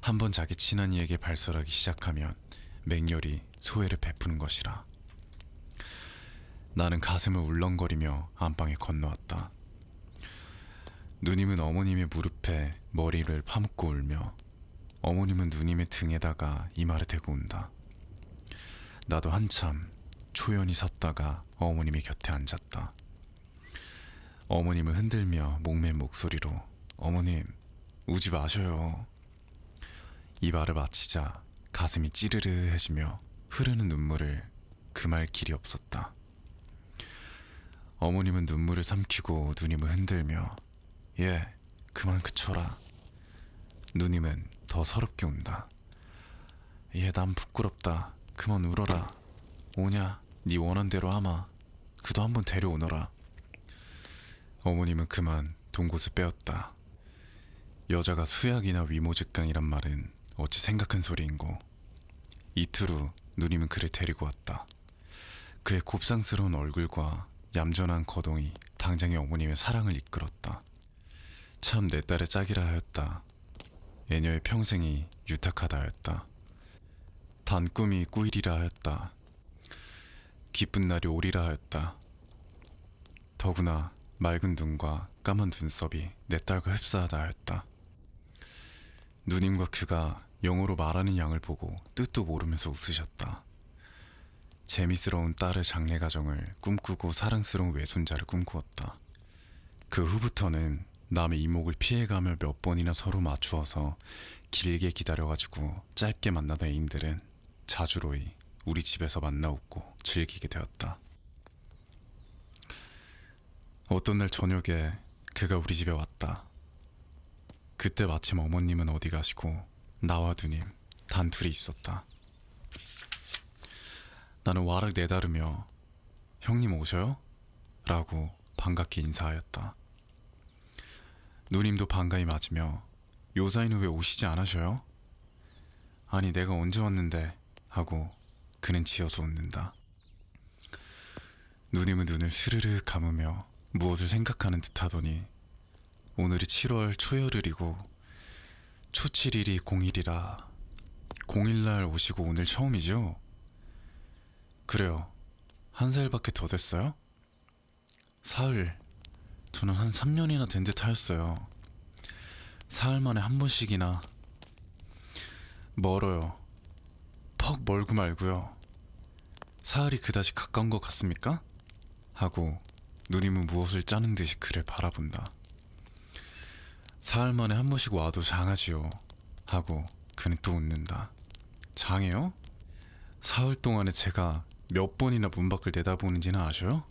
한번 자기 친한 이에게 발설하기 시작하면 맹렬히 소회를 베푸는 것이라. 나는 가슴을 울렁거리며 안방에 건너왔다. 누님은 어머님의 무릎에 머리를 파묻고 울며 어머님은 누님의 등에다가 이마를 대고 운다. 나도 한참 초연히 섰다가 어머님의 곁에 앉았다. 어머님을 흔들며 목맨 목소리로 어머님, 우지 마셔요. 이 말을 마치자 가슴이 찌르르해지며 흐르는 눈물을 금할 길이 없었다. 어머님은 눈물을 삼키고 누님을 흔들며 예, 그만 그쳐라. 누님은 더 서럽게 운다. 예, 난 부끄럽다. 그만 울어라. 오냐, 네 원한 대로 하마. 그도 한번 데려오너라. 어머님은 그만 동곳을 빼었다. 여자가 수약이나 위모직강이란 말은 어찌 생각한 소리인고. 이틀 후 누님은 그를 데리고 왔다. 그의 곱상스러운 얼굴과 얌전한 거동이 당장의 어머님의 사랑을 이끌었다. 참 내 딸의 짝이라 하였다. 애녀의 평생이 유탁하다 하였다. 단 꿈이 꾸이리라 하였다. 기쁜 날이 오리라 하였다. 더구나 맑은 눈과 까만 눈썹이 내 딸과 흡사하다 하였다. 누님과 그가 영어로 말하는 양을 보고 뜻도 모르면서 웃으셨다. 재미스러운 딸의 장래 가정을 꿈꾸고 사랑스러운 외손자를 꿈꾸었다. 그 후부터는 남의 이목을 피해가며 몇 번이나 서로 맞추어서 길게 기다려가지고 짧게 만나던 애인들은 자주로이 우리 집에서 만나 웃고 즐기게 되었다. 어떤 날 저녁에 그가 우리 집에 왔다. 그때 마침 어머님은 어디 가시고 나와 누님 단 둘이 있었다. 나는 와락 내다르며 형님 오셔요? 라고 반갑게 인사하였다. 누님도 반가이 맞으며 요사이는 왜 오시지 않으셔요? 아니 내가 언제 왔는데 하고 그는 지어서 웃는다. 누님은 눈을 스르르 감으며 무엇을 생각하는 듯 하더니 오늘이 7월 초열흘이고 초7일이 0일이라 0일날 오시고 오늘 처음이죠? 그래요. 한 살밖에 더 됐어요? 사흘. 저는 한 3년이나 된 듯 하였어요. 사흘 만에 한 번씩이나. 멀어요. 퍽 멀고 말고요. 사흘이 그다지 가까운 것 같습니까? 하고 누님은 무엇을 짜는 듯이 그를 바라본다. 사흘 만에 한 번씩 와도 장하지요. 하고 그는 또 웃는다. 장해요? 사흘 동안에 제가 몇 번이나 문 밖을 내다보는지는 아셔요?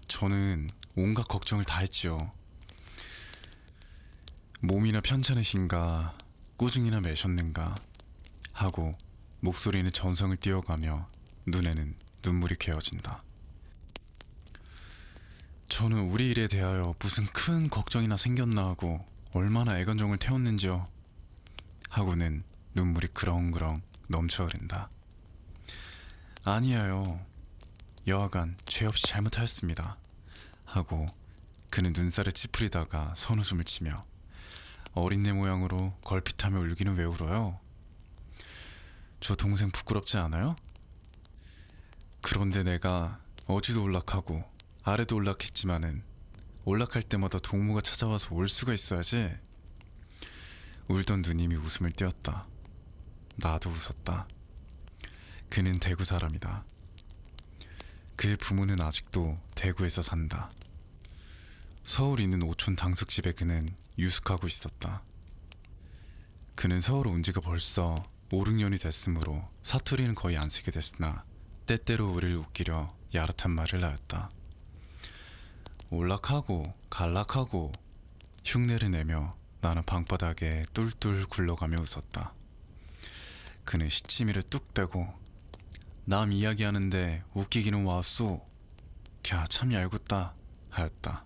저는 온갖 걱정을 다 했지요. 몸이나 편찮으신가, 꾸중이나 매셨는가 하고 목소리는 전성을 띄어가며 눈에는 눈물이 괴어진다. 저는 우리 일에 대하여 무슨 큰 걱정이나 생겼나 하고 얼마나 애간정을 태웠는지요. 하고는 눈물이 그렁그렁 넘쳐 흐른다. 아니에요. 여하간 죄 없이 잘못하였습니다. 하고 그는 눈살을 찌푸리다가 선웃음을 치며 어린애 모양으로 걸핏하며 울기는 왜 울어요? 저 동생 부끄럽지 않아요? 그런데 내가 어디도 올락하고 아래도 올락했지만은 올락할 때마다 동무가 찾아와서 올 수가 있어야지. 울던 누님이 웃음을 띄었다. 나도 웃었다. 그는 대구 사람이다. 그의 부모는 아직도 대구에서 산다. 서울 있는 오촌 당숙집에 그는 유숙하고 있었다. 그는 서울 온 지가 벌써 5, 6년이 됐으므로 사투리는 거의 안 쓰게 됐으나 때때로 우리를 웃기려 야릇한 말을 하였다. 올락하고 갈락하고 흉내를 내며 나는 방바닥에 뚫뚫 굴러가며 웃었다. 그는 시치미를 뚝 떼고 남 이야기하는데 웃기기는 와쏘. 캬 참 얄궂다 하였다.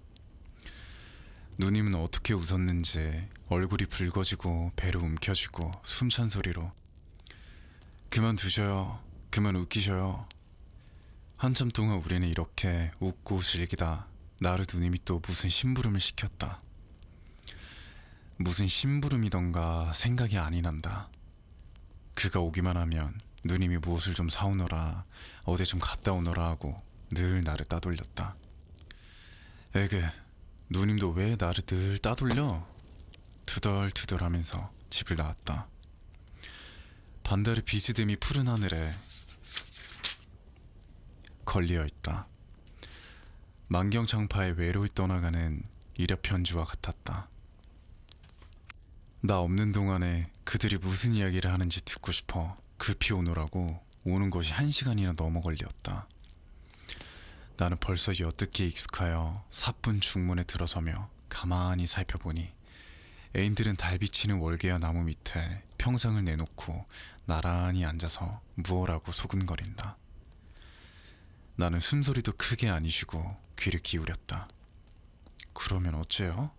누님은 어떻게 웃었는지 얼굴이 붉어지고 배로 움켜쥐고 숨찬 소리로 그만두셔요. 그만 웃기셔요. 한참 동안 우리는 이렇게 웃고 즐기다 나를 누님이 또 무슨 심부름을 시켰다. 무슨 심부름이던가 생각이 아니 난다. 그가 오기만 하면 누님이 무엇을 좀 사오너라, 어디 좀 갔다 오너라 하고 늘 나를 따돌렸다. 에게, 누님도 왜 나를 늘 따돌려? 투덜투덜 하면서 집을 나왔다. 반달의 비스듬히 푸른 하늘에 걸리어 있다. 만경창파에 외로이 떠나가는 이력편지와 같았다. 나 없는 동안에 그들이 무슨 이야기를 하는지 듣고 싶어 급히 오느라고 오는 것이 1시간이나 넘어 걸렸다. 나는 벌써 여듣기에 익숙하여 사뿐 중문에 들어서며 가만히 살펴보니 애인들은 달 비치는 월계와 나무 밑에 평상을 내놓고 나란히 앉아서 무엇라고 소근거린다. 나는 숨소리도 크게 안 이쉬고 귀를 기울였다. 그러면 어째요?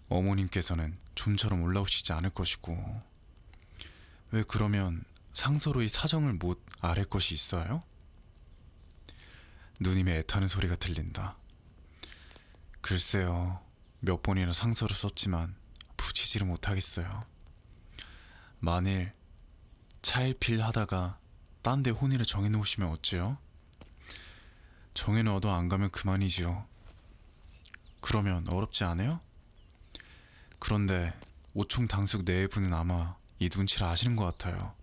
어머님께서는 좀처럼 올라오시지 않을 것이고, 왜 그러면 상서로이 사정을 못 아랠 것이 있어요? 누님의 애타는 소리가 들린다. 글쎄요, 몇 번이나 상서를 썼지만 붙이지를 못하겠어요. 만일 차일필 하다가 딴 데 혼인을 정해놓으시면 어째요? 정해놓아도 안 가면 그만이지요. 그러면 어렵지 않아요? 그런데 오총 당숙 내외부는 아마 이 눈치를 아시는 것 같아요.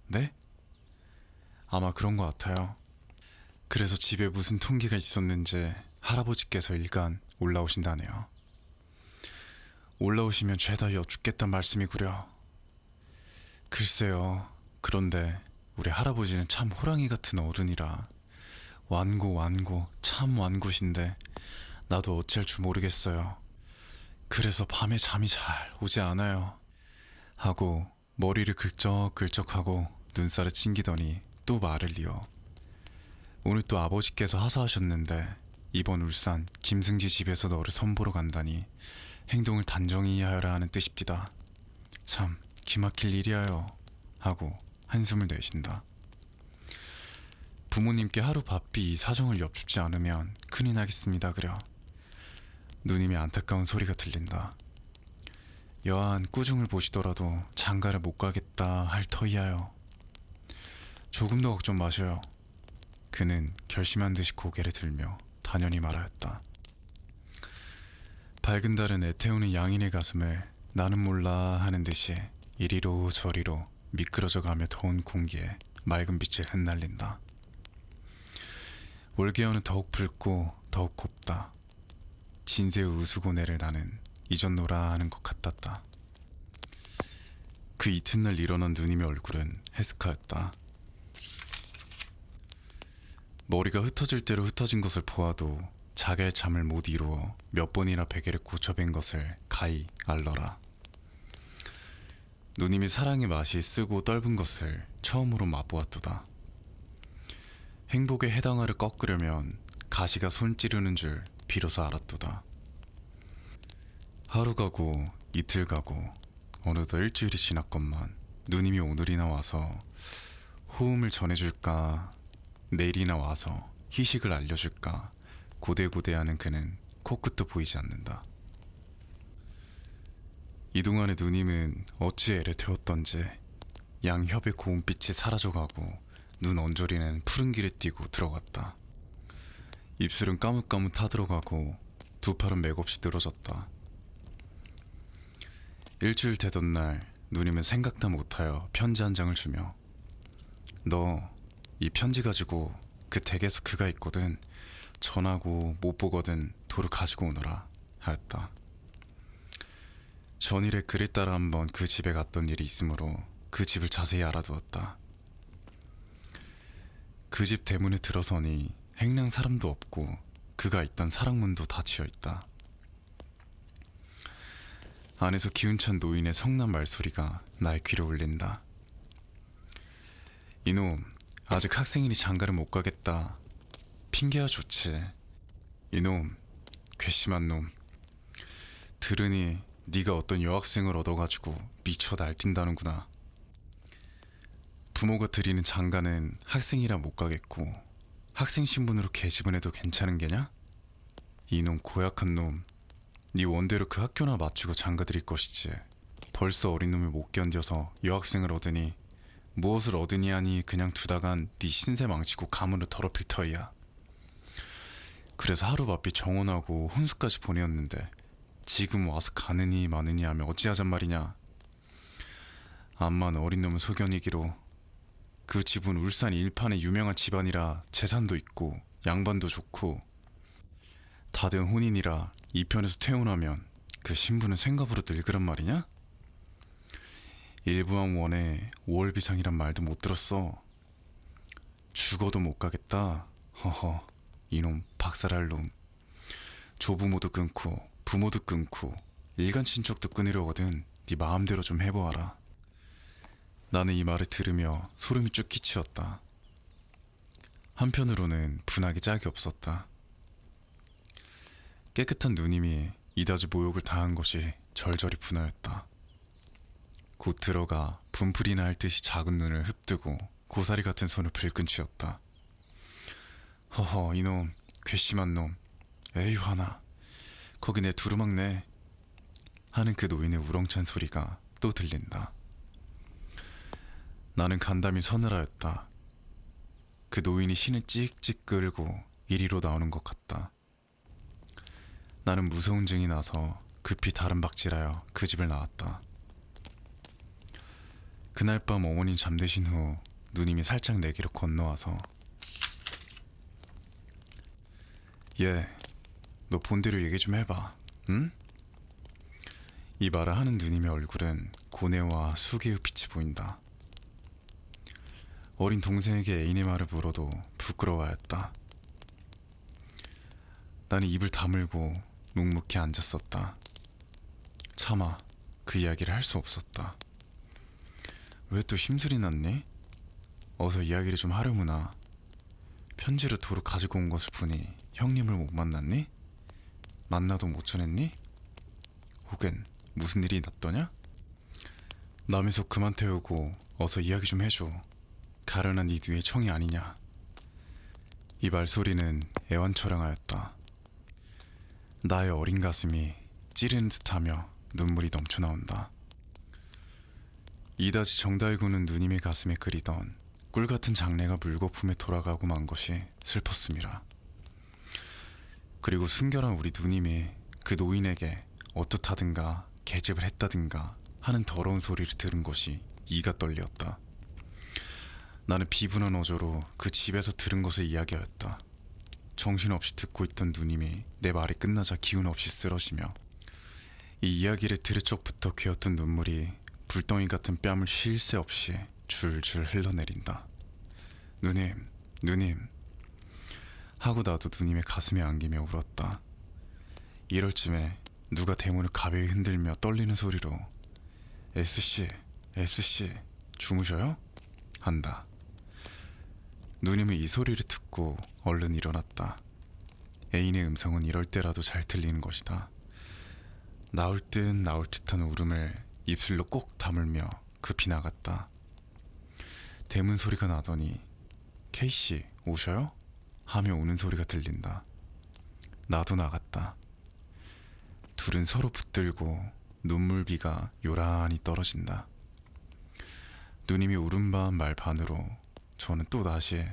네? 아마 그런 것 같아요. 그래서 집에 무슨 통기가 있었는지 할아버지께서 일간 올라오신다네요. 올라오시면 죄다 여쭙겠단 말씀이구려. 글쎄요. 그런데 우리 할아버지는 참 호랑이 같은 어른이라 완고 참 완고신데 나도 어찌할 줄 모르겠어요. 그래서 밤에 잠이 잘 오지 않아요. 하고 머리를 긁적긁적하고 눈살을 찡기더니 또 말을 이어. 오늘 또 아버지께서 하사하셨는데 이번 울산 김승지 집에서 너를 선보러 간다니 행동을 단정히 하여라 하는 뜻입디다. 참 기막힐 일이야요. 하고 한숨을 내쉰다. 부모님께 하루 바삐 이 사정을 엿줍지 않으면 큰일 나겠습니다 그려. 누님의 안타까운 소리가 들린다. 여한 꾸중을 보시더라도 장가를 못 가겠다 할 터이야요. 조금 더 걱정 마셔요. 그는 결심한 듯이 고개를 들며 단연히 말하였다. 밝은 달은 애태우는 양인의 가슴을 나는 몰라 하는 듯이 이리로 저리로 미끄러져 가며 더운 공기에 맑은 빛을 흩날린다. 올개어는 더욱 붉고 더욱 곱다. 진세의 우수고내를 나는 잊었노라 하는 것 같았다. 그 이튿날 일어난 누님의 얼굴은 해스카였다. 머리가 흩어질 대로 흩어진 것을 보아도 자기의 잠을 못 이루어 몇 번이나 베개를 고쳐뵌 것을 가히 알러라. 누님이 사랑의 맛이 쓰고 떫은 것을 처음으로 맛보았도다. 행복의 해당화를 꺾으려면 가시가 손 찌르는 줄 비로소 알았도다. 하루 가고 이틀 가고 어느덧 일주일이 지났건만 누님이 오늘이나 와서 호음을 전해줄까, 내일이나 와서 희식을 알려줄까 고대고대하는 그는 코끝도 보이지 않는다. 이동안의 누님은 어찌 애를 태웠던지 양협의 고운빛이 사라져가고 눈 언저리는 푸른 길에 띄고 들어갔다. 입술은 까뭇까뭇 타들어가고 두 팔은 맥없이 늘어졌다. 일주일 되던 날 누님은 생각다 못하여 편지 한 장을 주며 너 이 편지 가지고 그 댁에서 그가 있거든 전하고 못 보거든 도로 가지고 오너라 하였다. 전일에 그를 따라 한번 그 집에 갔던 일이 있으므로 그 집을 자세히 알아두었다. 그 집 대문에 들어서니 행랑 사람도 없고 그가 있던 사랑문도 닫혀 있다. 안에서 기운찬 노인의 성난 말소리가 나의 귀를 울린다. 이놈, 아직 학생이니 장가를 못 가겠다. 핑계야 좋지. 이놈, 괘씸한 놈. 들으니 네가 어떤 여학생을 얻어가지고 미쳐 날뛴다는구나. 부모가 드리는 장가는 학생이라 못 가겠고 학생 신분으로 계집은해도 괜찮은 게냐? 이놈 고약한 놈. 네 원대로 그 학교나 마치고 장가 드릴 것이지. 벌써 어린 놈이 못 견뎌서 여학생을 얻으니 무엇을 얻으니 하니 그냥 두다간 네 신세 망치고 가문을 더럽힐 터이야. 그래서 하루 바삐 정원하고 혼수까지 보내었는데 지금 와서 가느니 마느니 하면 어찌하잔 말이냐. 암만 어린 놈은 소견이기로 그 집은 울산 일판의 유명한 집안이라 재산도 있고 양반도 좋고 다된 혼인이라 이편에서 퇴혼하면 그 신부는 생갑으로 늙으란 말이냐? 일부왕 원에 5월비상이란 말도 못 들었어. 죽어도 못 가겠다. 허허. 이놈 박살할 놈. 조부모도 끊고 부모도 끊고 일간 친척도 끊으려거든 네 마음대로 좀 해보아라. 나는 이 말을 들으며 소름이 쭉 끼치었다. 한편으로는 분하기 짝이 없었다. 깨끗한 누님이 이다지 모욕을 당한 것이 절절히 분하였다. 곧 들어가 분풀이나 할 듯이 작은 눈을 흡뜨고 고사리 같은 손을 불끈 쥐었다. 허허 이놈 괘씸한 놈. 에휴 하나 거기 내 두루막네 하는 그 노인의 우렁찬 소리가 또 들린다. 나는 간담이 서늘하였다. 그 노인이 신을 찍찍 끌고 이리로 나오는 것 같다. 나는 무서운 증이 나서 급히 다른 박질하여 그 집을 나왔다. 그날 밤 어머님 잠드신 후 누님이 살짝 내게로 건너와서 얘, 너 본대로 얘기 좀 해봐, 응? 이 말을 하는 누님의 얼굴은 고뇌와 수개의 빛이 보인다. 어린 동생에게 애인의 말을 물어도 부끄러워하였다. 나는 입을 다물고 묵묵히 앉았었다. 차마 그 이야기를 할 수 없었다. 왜 또 심술이 났니? 어서 이야기를 좀 하려무나. 편지를 도로 가지고 온 것을 보니 형님을 못 만났니? 만나도 못 전했니? 혹은 무슨 일이 났더냐? 남의 속 그만 태우고 어서 이야기 좀 해줘. 가련한 네 뒤의 청이 아니냐. 이 말소리는 애완처량하였다. 나의 어린 가슴이 찌르는 듯하며 눈물이 넘쳐나온다. 이다지 정달구는 누님의 가슴에 그리던 꿀같은 장래가 물거품에 돌아가고 만 것이 슬펐습니다. 그리고 순결한 우리 누님이 그 노인에게 어떻다든가 계집을 했다든가 하는 더러운 소리를 들은 것이 이가 떨렸다. 나는 비분한 어조로 그 집에서 들은 것을 이야기하였다. 정신없이 듣고 있던 누님이 내 말이 끝나자 기운 없이 쓰러지며 이 이야기를 들을 적부터 괴었던 눈물이 불덩이 같은 뺨을 쉴 새 없이 줄줄 흘러내린다. 누님, 누님 하고 나도 누님의 가슴에 안기며 울었다. 이럴 쯤에 누가 대문을 가벼이 흔들며 떨리는 소리로 S씨, S씨 주무셔요? 한다. 누님은 이 소리를 듣고 얼른 일어났다. 애인의 음성은 이럴 때라도 잘 들리는 것이다. 나올 듯 나올 듯한 울음을 입술로 꼭 다물며 급히 나갔다. 대문 소리가 나더니 K씨 오셔요? 하며 우는 소리가 들린다. 나도 나갔다. 둘은 서로 붙들고 눈물비가 요란히 떨어진다. 누님이 울음 반 말 반으로 저는 또 다시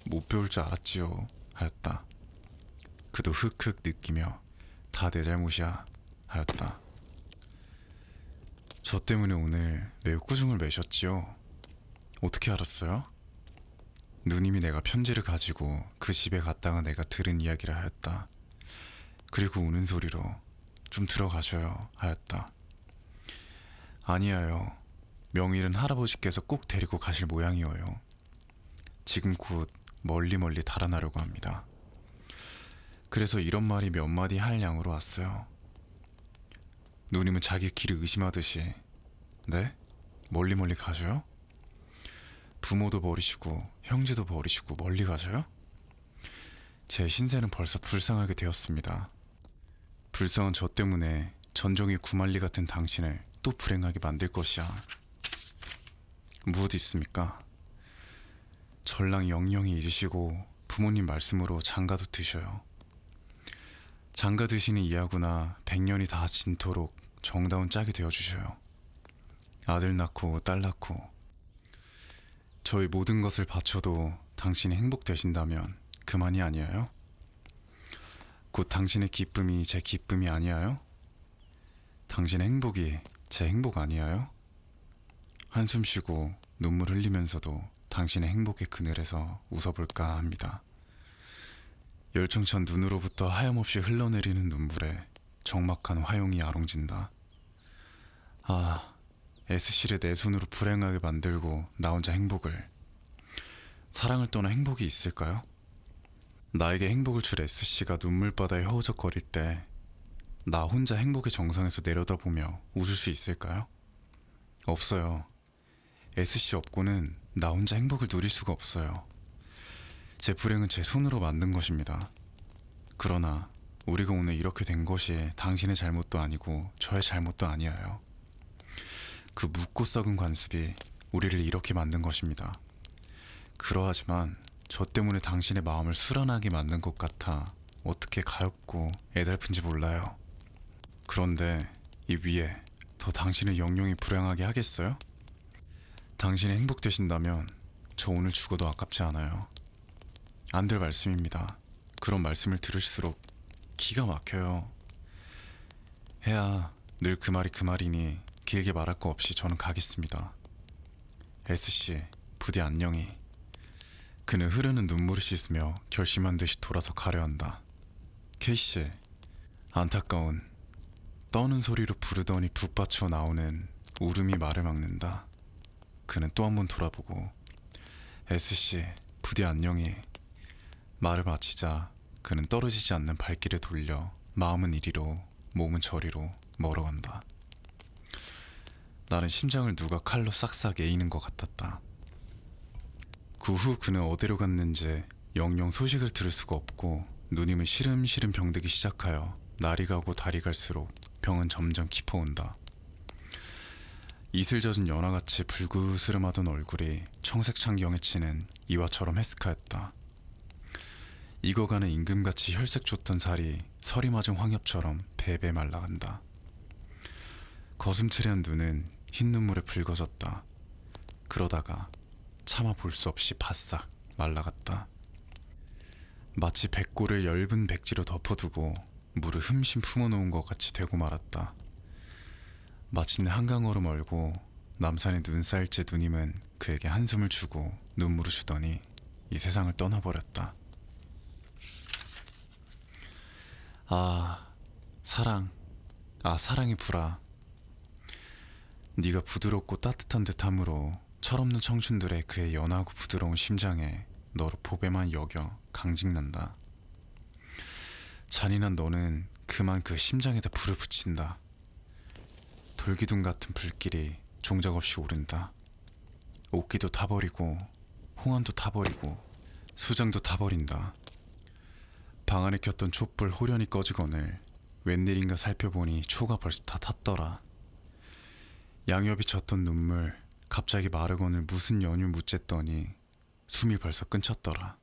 못 배울 줄 알았지요 하였다. 그도 흑흑 느끼며 다 내 잘못이야 하였다. 저 때문에 오늘 매우 꾸중을 매셨지요. 어떻게 알았어요? 누님이 내가 편지를 가지고 그 집에 갔다가 내가 들은 이야기를 하였다. 그리고 우는 소리로 좀 들어가셔요 하였다. 아니에요. 명일은 할아버지께서 꼭 데리고 가실 모양이어요. 지금 곧 멀리 달아나려고 합니다. 그래서 이런 말이 몇 마디 할 양으로 왔어요. 누님은 자기 길을 의심하듯이 네? 멀리 가셔요? 부모도 버리시고 형제도 버리시고 멀리 가셔요? 제 신세는 벌써 불쌍하게 되었습니다. 불쌍한 저 때문에 전종이 구만리 같은 당신을 또 불행하게 만들 것이야. 무엇 있습니까? 전랑 영영히 잊으시고 부모님 말씀으로 장가도 드셔요. 장가 드시는 이하구나 100년이 다 진토록 정다운 짝이 되어주셔요. 아들 낳고 딸 낳고 저희 모든 것을 바쳐도 당신이 행복되신다면 그만이 아니에요? 곧 당신의 기쁨이 제 기쁨이 아니에요? 당신의 행복이 제 행복 아니에요? 한숨 쉬고 눈물 흘리면서도 당신의 행복의 그늘에서 웃어볼까 합니다. 열중찬 눈으로부터 하염없이 흘러내리는 눈물에 적막한 화용이 아롱진다. 아, S씨를 내 손으로 불행하게 만들고 나 혼자 행복을. 사랑을 떠나 행복이 있을까요? 나에게 행복을 줄 S씨가 눈물바다에 허우적거릴 때 나 혼자 행복의 정상에서 내려다보며 웃을 수 있을까요? 없어요. S씨 없고는 나 혼자 행복을 누릴 수가 없어요. 제 불행은 제 손으로 만든 것입니다. 그러나 우리가 오늘 이렇게 된 것이 당신의 잘못도 아니고 저의 잘못도 아니에요. 그 묻고 썩은 관습이 우리를 이렇게 만든 것입니다. 그러하지만 저 때문에 당신의 마음을 수란하게 만든 것 같아 어떻게 가엾고 애달픈지 몰라요. 그런데 이 위에 더 당신을 영영이 불행하게 하겠어요? 당신이 행복되신다면 저 오늘 죽어도 아깝지 않아요. 안 될 말씀입니다. 그런 말씀을 들을수록 기가 막혀요. 해야 늘 그 말이 그 말이니 길게 말할 거 없이 저는 가겠습니다. S씨, 부디 안녕히. 그는 흐르는 눈물을 씻으며 결심한 듯이 돌아서 가려 한다. K씨, 안타까운 떠는 소리로 부르더니 북받쳐 나오는 울음이 말을 막는다. 그는 또 한 번 돌아보고 S씨, 부디 안녕히. 말을 마치자 그는 떨어지지 않는 발길을 돌려 마음은 이리로 몸은 저리로 멀어간다. 나는 심장을 누가 칼로 싹싹 에이는 것 같았다. 그 후 그는 어디로 갔는지 영영 소식을 들을 수가 없고 누님은 시름시름 병들기 시작하여 날이 가고 달이 갈수록 병은 점점 깊어온다. 이슬 젖은 연화같이 불그스름하던 얼굴이 청색 창경에 치는 이와처럼 해스카였다. 익어가는 임금같이 혈색 좋던 살이 서리 맞은 황엽처럼 배배 말라간다. 거슴츠레한 눈은 흰 눈물에 붉어졌다. 그러다가 차마 볼 수 없이 바싹 말라갔다. 마치 백골을 엷은 백지로 덮어두고 물을 흠씬 품어놓은 것 같이 되고 말았다. 마침내 한강으로 멀고 남산의 눈사일째 누님은 그에게 한숨을 주고 눈물을 주더니 이 세상을 떠나버렸다. 사랑, 사랑의 불아. 네가 부드럽고 따뜻한 듯함으로 철없는 청춘들의 그의 연하고 부드러운 심장에 너를 보배만 여겨 강직난다. 잔인한 너는 그만 그 심장에다 불을 붙인다. 돌기둥 같은 불길이 종작없이 오른다. 옥기도 타버리고 홍안도 타버리고 수장도 타버린다. 방 안에 켰던 촛불 호련히 꺼지거늘 웬일인가 살펴보니 초가 벌써 다 탔더라. 양옆이 젖던 눈물 갑자기 마르거늘 무슨 연유 묻쨌더니 숨이 벌써 끊쳤더라.